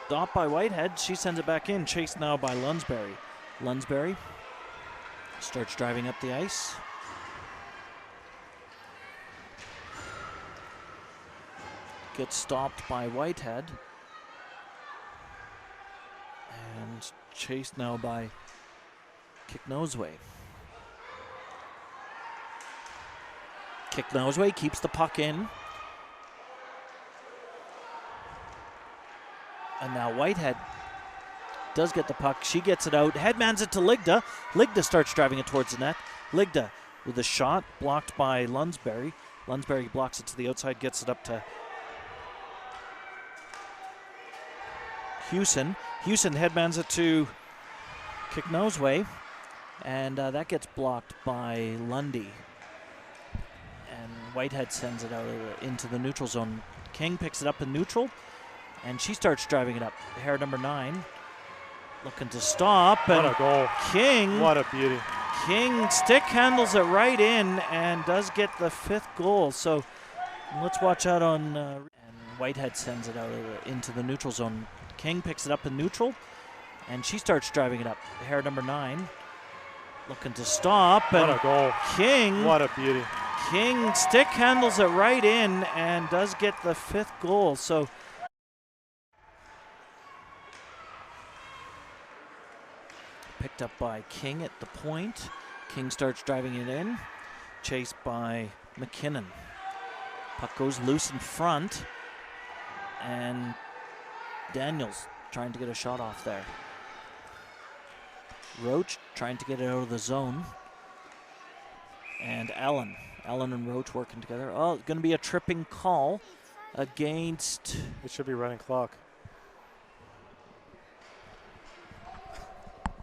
Stopped by Whitehead. She sends it back in. Chased now by Lunsberry. Lunsberry starts driving up the ice. Gets stopped by Whitehead. And chased now by Kicknoseway. Kicknoseway keeps the puck in. And now Whitehead does get the puck. She gets it out. Headmans it to Ligda. Ligda starts driving it towards the net. Ligda with a shot blocked by Lunsberry. Lunsberry blocks it to the outside, gets it up to Hewson. Hewson headmans it to Kicknoseway. And that gets blocked by Lundy. And Whitehead sends it out into the neutral zone. King picks it up in neutral. And she starts driving it up. Hair number 9 looking to stop. What a goal. King. What a beauty. King stick handles it right in and does get the 5th goal. So let's watch out on. And Whitehead sends it out into the neutral zone. King picks it up in neutral. And she starts driving it up. Hair number 9 looking to stop. What a goal. King. What a beauty. King stick handles it right in and does get the 5th goal. So picked up by King at the point. King starts driving it in. Chased by McKinnon. Puck goes loose in front. And Daniels trying to get a shot off there. Roach trying to get it out of the zone. And Allen and Roach working together. Oh, it's going to be a tripping call against... It should be running clock.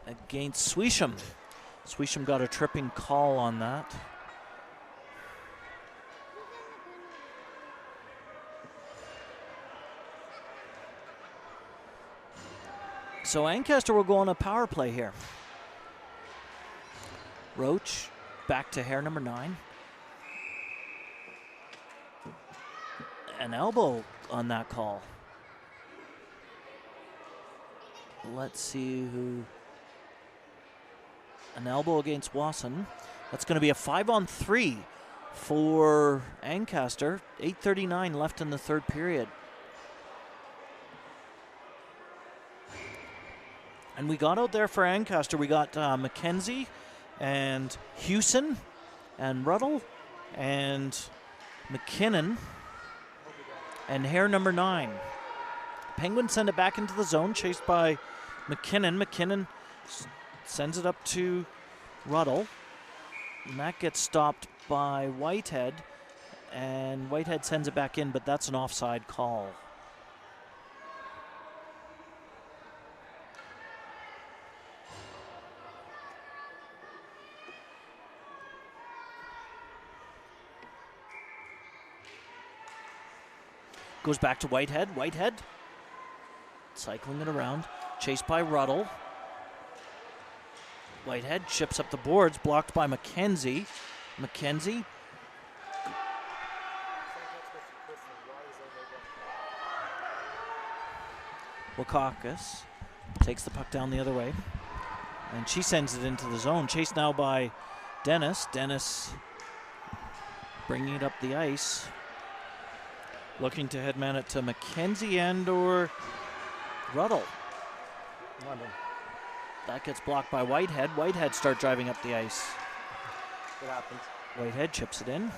Against Swisham. Swisham got a tripping call on that. So Ancaster will go on a power play here. Roach back to hair number 9. An elbow on that call. Let's see who... An elbow against Wasson. That's going to be a 5-on-3 for Ancaster. 8:39 left in the 3rd period. And we got out there for Ancaster. We got McKenzie and Hewson and Ruddle and McKinnon and hair number 9. Penguins send it back into the zone, chased by McKinnon. McKinnon sends it up to Ruddle. And that gets stopped by Whitehead. And Whitehead sends it back in, but that's an offside call. Goes back to Whitehead. Whitehead cycling it around. Chased by Ruddle. Whitehead chips up the boards, blocked by McKenzie. McKenzie. Wakakis takes the puck down the other way, and she sends it into the zone. Chased now by Dennis. Dennis bringing it up the ice, looking to headman it to McKenzie and or Ruddle. That gets blocked by Whitehead. Whitehead start driving up the ice. What happens? Whitehead chips it in.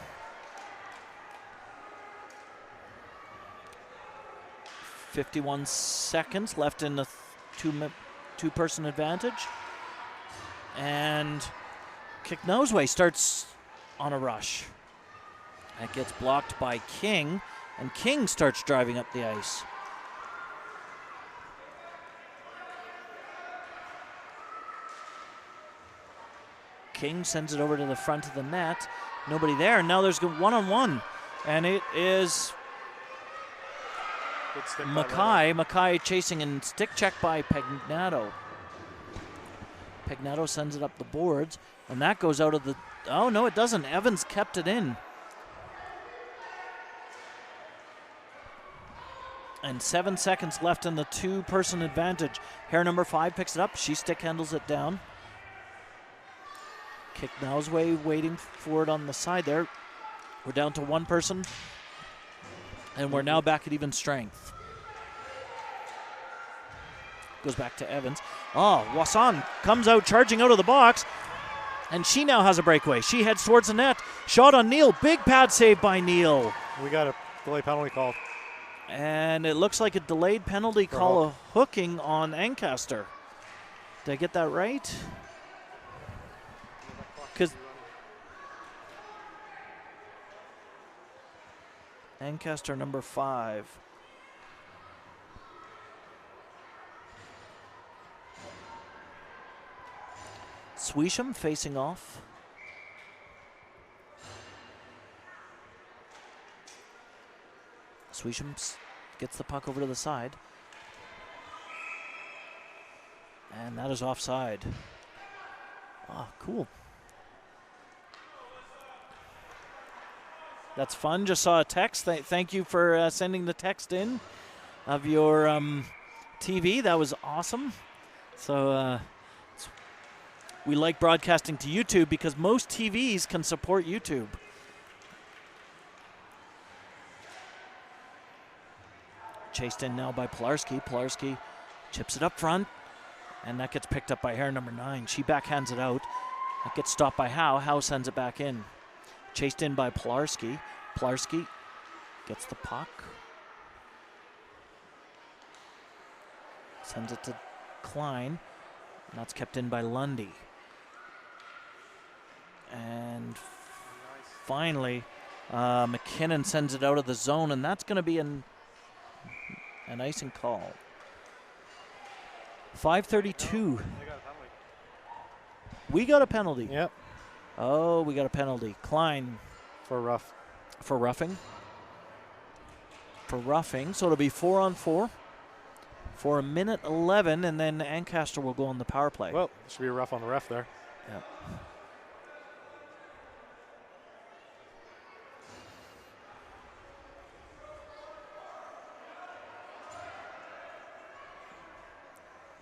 51 seconds left in the two-person advantage. And Kick Noseway starts on a rush. That gets blocked by King, and King starts driving up the ice. King sends it over to the front of the net. Nobody there. Now there's one-on-one, and it is Mackay. Mackay chasing and stick check by Pegnato. Pegnato sends it up the boards, and that goes out of the... Oh, no, it doesn't. Evans kept it in. And 7 seconds left in the two-person advantage. Hair number 5 picks it up. She stick handles it down. Kick Noseway waiting for it on the side there. We're down to one person, and we're now back at even strength. Goes back to Evans. Oh, Wasson comes out, charging out of the box, and she now has a breakaway. She heads towards the net. Shot on Neal. Big pad save by Neal. We got a delay penalty called. And it looks like a delayed penalty call, a hooking on Ancaster. Did I get that right? Because Ancaster number 5. Swisham facing off. Swisham gets the puck over to the side. And that is offside. Oh, cool. That's fun. Just saw a text. Thank you for sending the text in of your TV. That was awesome. So we like broadcasting to YouTube because most TVs can support YouTube. Chased in now by Pilarski. Pilarski chips it up front, and that gets picked up by Hair number 9. She backhands it out. That gets stopped by Howe. Howe sends it back in. Chased in by Pilarski. Pilarski gets the puck. Sends it to Klein. And that's kept in by Lundy. And finally, McKinnon sends it out of the zone, and that's going to be an icing call. 5:32. We got a penalty. Yep. Oh, we got a penalty. Klein. For rough. For roughing. For roughing. So it'll be 4-on-4 for 1:11, and then Ancaster will go on the power play. Well, it should be a rough on the ref there. Yep.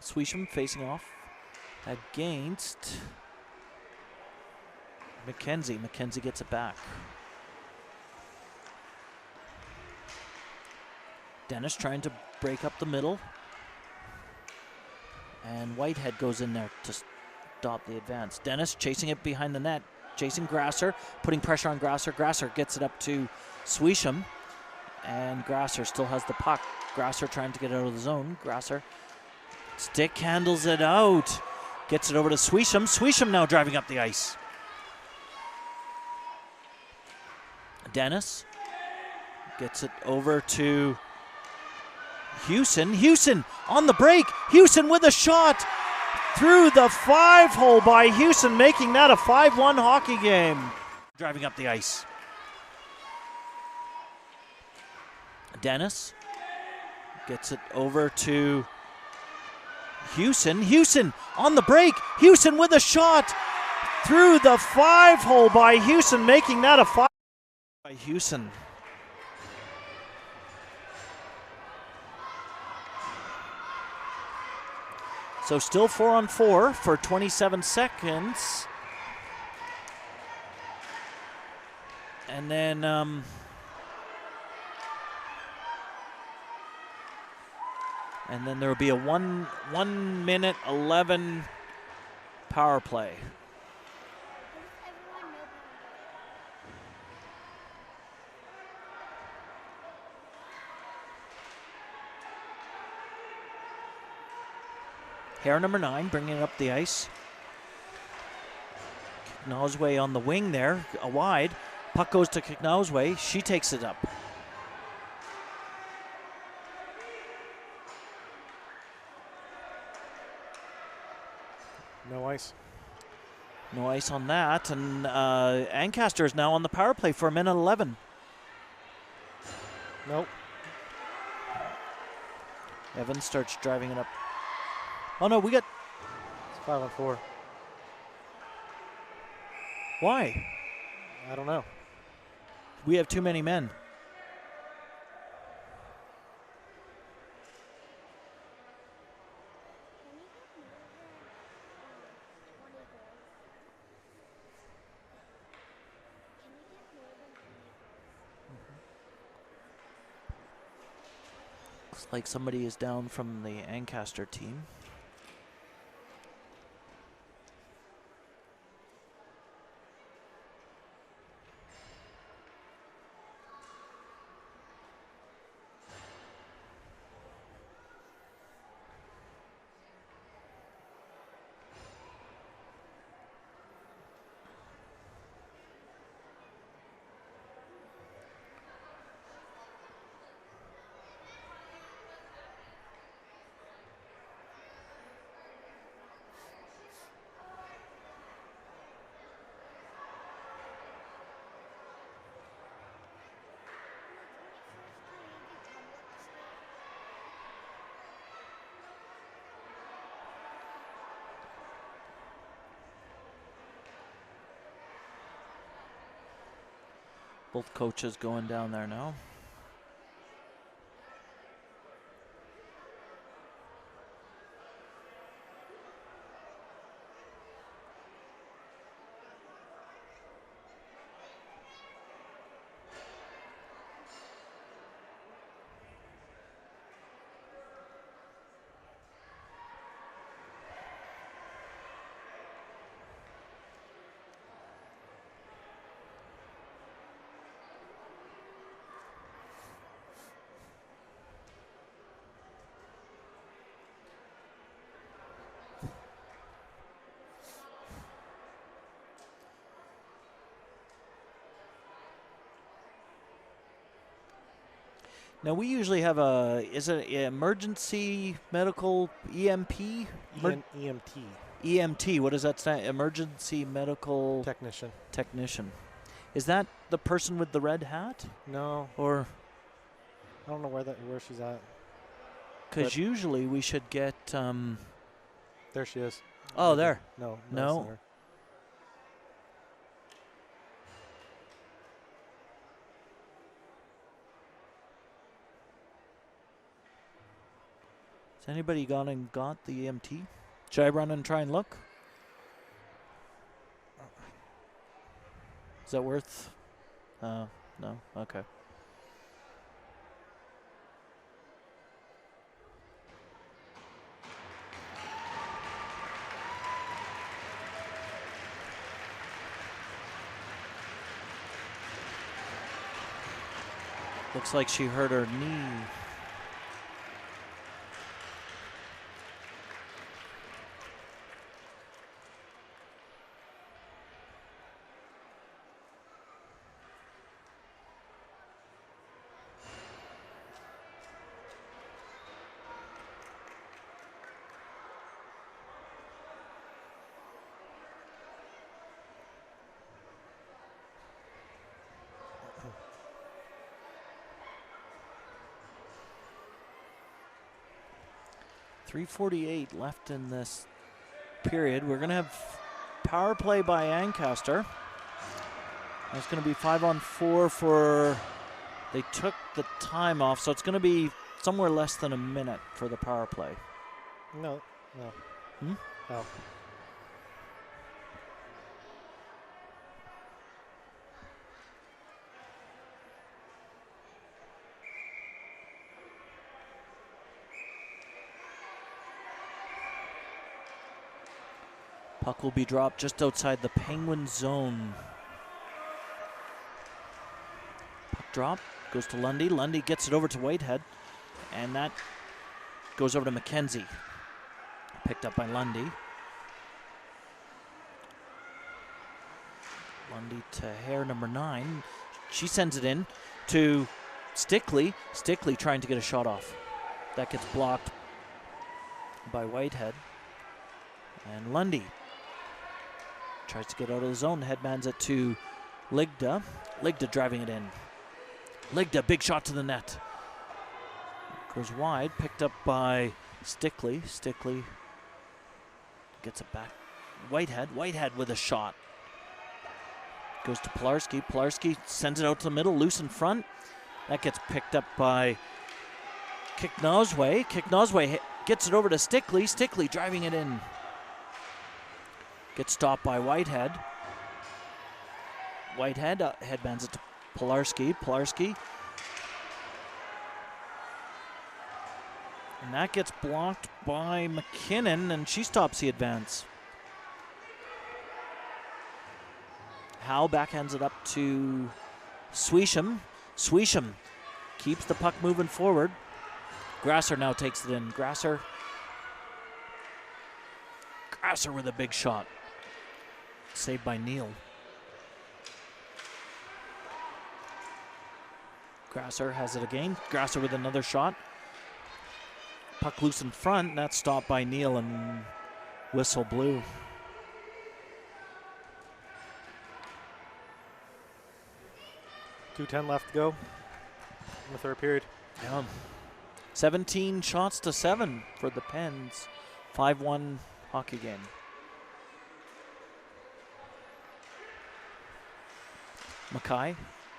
Swisham facing off against McKenzie. McKenzie gets it back. Dennis trying to break up the middle. And Whitehead goes in there to stop the advance. Dennis chasing it behind the net. Chasing Grasser, putting pressure on Grasser. Grasser gets it up to Swisham. And Grasser still has the puck. Grasser trying to get out of the zone. Grasser stick handles it out. Gets it over to Swisham. Swisham now driving up the ice. Dennis gets it over to Hewson. Hewson on the break. Hewson with a shot through the 5-hole by Hewson, making that a 5-1 hockey game. Driving up the ice. Dennis gets it over to Houston on the break. Houston with a shot through the 5-hole by Houston, making that a 5 by Houston. So still 4-on-4 for 27 seconds. And then there will be a 1 minute 11 power play. Hair number 9 bringing it up the ice. Knowsway on the wing there, a wide. Puck goes to Knowsway. She takes it up. No ice. No ice on that. And Ancaster is now on the power play for 1:11. Nope. Evans starts driving it up. Oh no, we got... It's 5-on-4. Why? I don't know. We have too many men. Looks like somebody is down from the Ancaster team. Both coaches going down there now. Now we usually have is it an emergency medical EMP? EMT. EMT, what does that stand? Emergency medical technician. Is that the person with the red hat? No. Or I don't know where she's at. Because usually we should get there she is. Oh, there. No. Has anybody gone and got the EMT? Should I run and try and look? Is that worth? No. Okay. Looks like she hurt her knee. 3:48 left in this period. We're going to have power play by Ancaster. It's going to be 5-on-4 for, they took the time off, so it's going to be somewhere less than a minute for the power play. No. No. Puck will be dropped just outside the Penguin zone. Puck drop, goes to Lundy. Lundy gets it over to Whitehead, and that goes over to McKenzie. Picked up by Lundy. Lundy to Hare, number 9. She sends it in to Stickley. Stickley trying to get a shot off. That gets blocked by Whitehead. And Lundy tries to get out of the zone. Headmans it to Ligda. Ligda driving it in. Ligda, big shot to the net. Goes wide, picked up by Stickley. Stickley gets it back. Whitehead with a shot. Goes to Pilarski. Pilarski sends it out to the middle, loose in front. That gets picked up by Kicknosway. Kicknosway gets it over to Stickley. Stickley driving it in. Gets stopped by Whitehead. Whitehead headbands it to Pilarski. Pilarski. And that gets blocked by McKinnon, and she stops the advance. Howe backhands it up to Swisham. Swisham keeps the puck moving forward. Grasser now takes it in. Grasser with a big shot. Saved by Neal. Grasser has it again. Grasser with another shot. Puck loose in front, and that's stopped by Neal, and whistle blew. .210 left to go in the third period. Yeah. 17 shots to 7 for the Pens. 5-1 hockey game. Mackay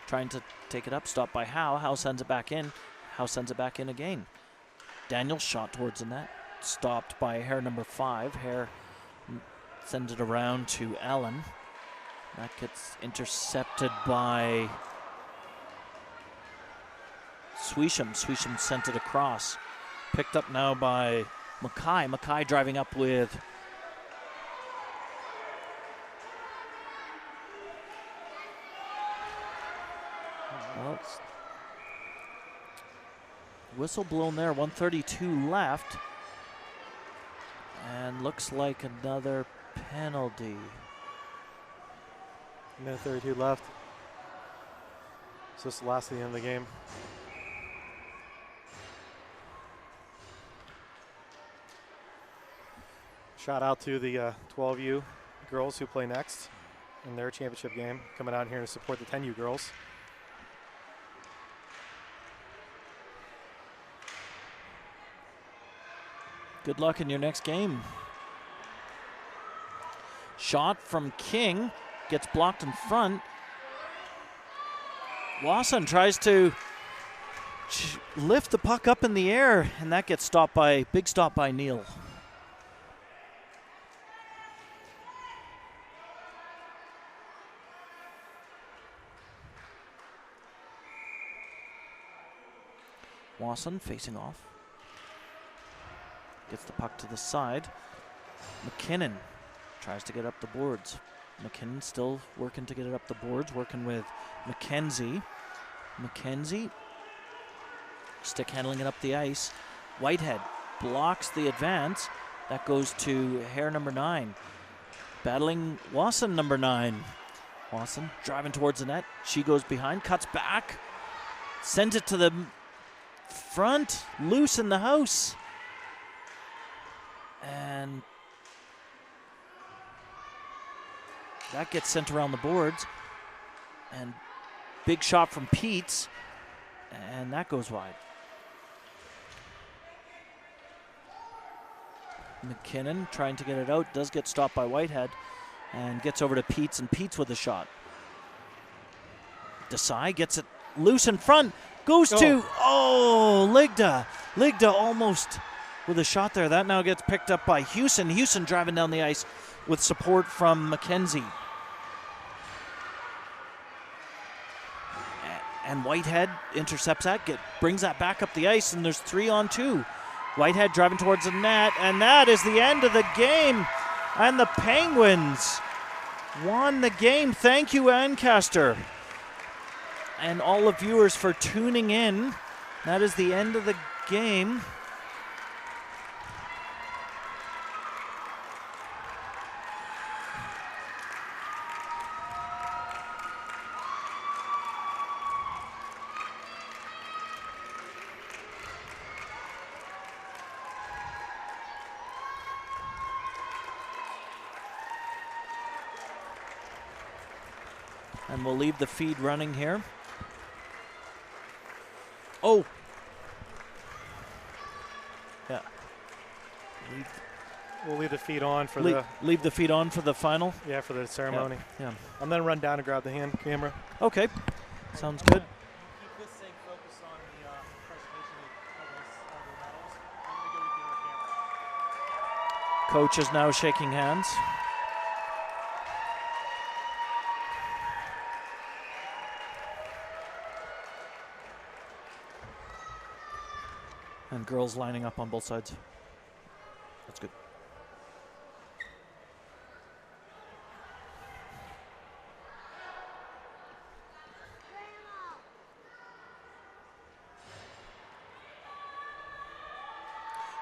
trying to take it up, stopped by Howe. Howe sends it back in. Howe sends it back in again. Daniels shot towards the net, stopped by Hare, number 5. Hare sends it around to Allen. That gets intercepted by Swisham. Swisham sent it across. Picked up now by Mackay. Mackay driving up with whistle blown there. 1:32 left. And looks like another penalty. Minute 32 left. So this is the last of the end of the game. Shout out to the 12U girls who play next in their championship game, coming out here to support the 10U girls. Good luck in your next game. Shot from King, gets blocked in front. Wasson tries to lift the puck up in the air, and that gets stopped by, big stop by Neal. Wasson facing off. Gets the puck to the side. McKinnon tries to get up the boards. McKinnon still working to get it up the boards, working with McKenzie. McKenzie stick handling it up the ice. Whitehead blocks the advance. That goes to Hare, number 9. Battling Wasson, number 9. Wasson driving towards the net. She goes behind, cuts back, sends it to the front, loose in the house. And that gets sent around the boards. And big shot from Peets. And that goes wide. McKinnon trying to get it out, does get stopped by Whitehead, and gets over to Peets, and Peets with a shot. Desai gets it loose in front, goes to, Ligda. Ligda almost with a shot there. That now gets picked up by Houston. Houston driving down the ice with support from McKenzie. And Whitehead intercepts that, brings that back up the ice, and there's 3-on-2. Whitehead driving towards the net, and that is the end of the game. And the Penguins won the game. Thank you, Ancaster. And all the viewers for tuning in. That is the end of the game. And we'll leave the feed running here. Oh. Yeah. We'll leave the feed on for leave the feed on for the final? Yeah, for the ceremony. Yeah. I'm going to run down and grab the hand camera. Okay. Sounds good. Keep this thing focused on the presentation of the medals. I'm going to go with the camera. Coach is now shaking hands. And girls lining up on both sides. That's good.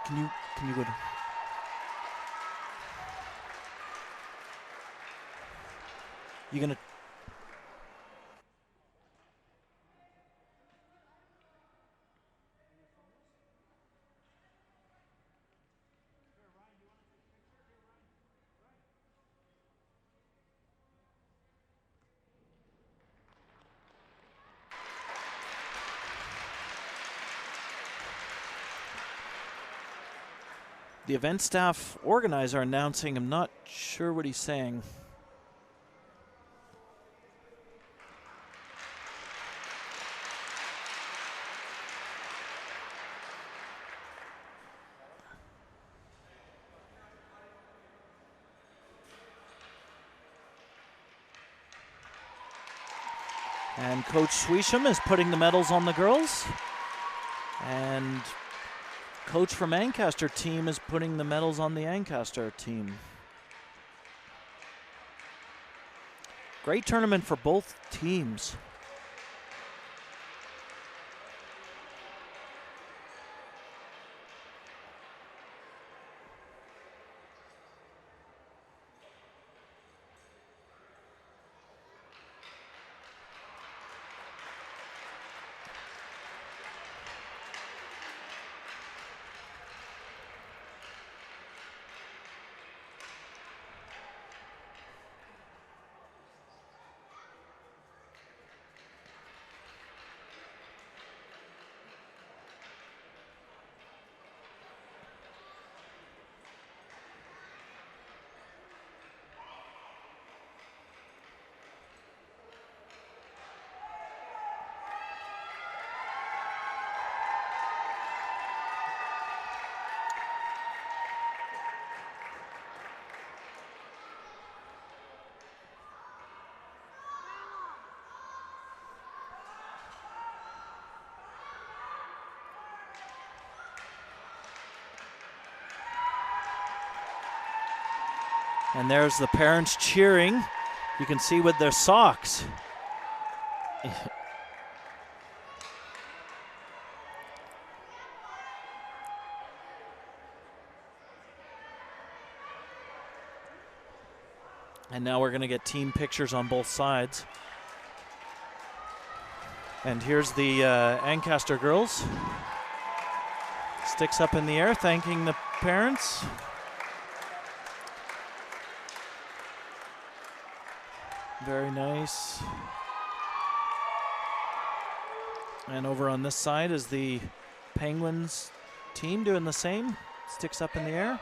Can you go to... You gonna... The event staff organizer announcing, I'm not sure what he's saying. And Coach Swisham is putting the medals on the girls. And coach from Ancaster team is putting the medals on the Ancaster team. Great tournament for both teams. And there's the parents cheering. You can see with their socks. And now we're going to get team pictures on both sides. And here's the Ancaster girls. Sticks up in the air, thanking the parents. Very nice. And over on this side is the Penguins team doing the same. Sticks up in the air.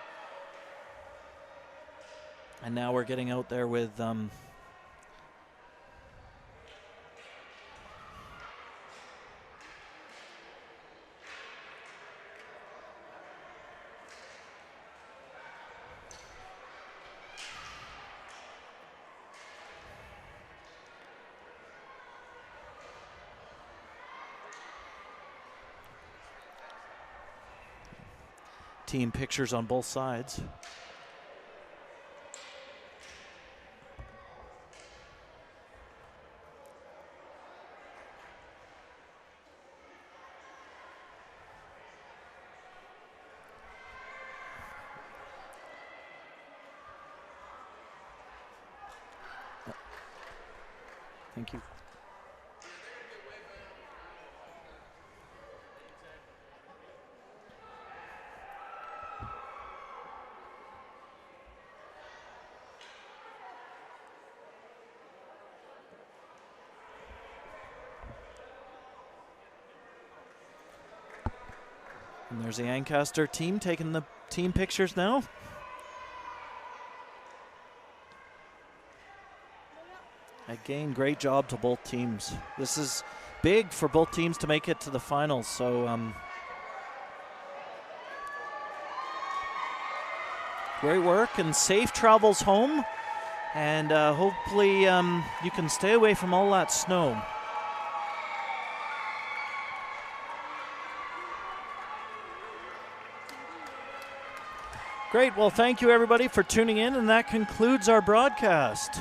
And now we're getting out there with team pictures on both sides. Thank you. And there's the Ancaster team taking the team pictures now. Again, great job to both teams. This is big for both teams to make it to the finals. So great work and safe travels home. And hopefully you can stay away from all that snow. Great. Well, thank you, everybody, for tuning in. And that concludes our broadcast.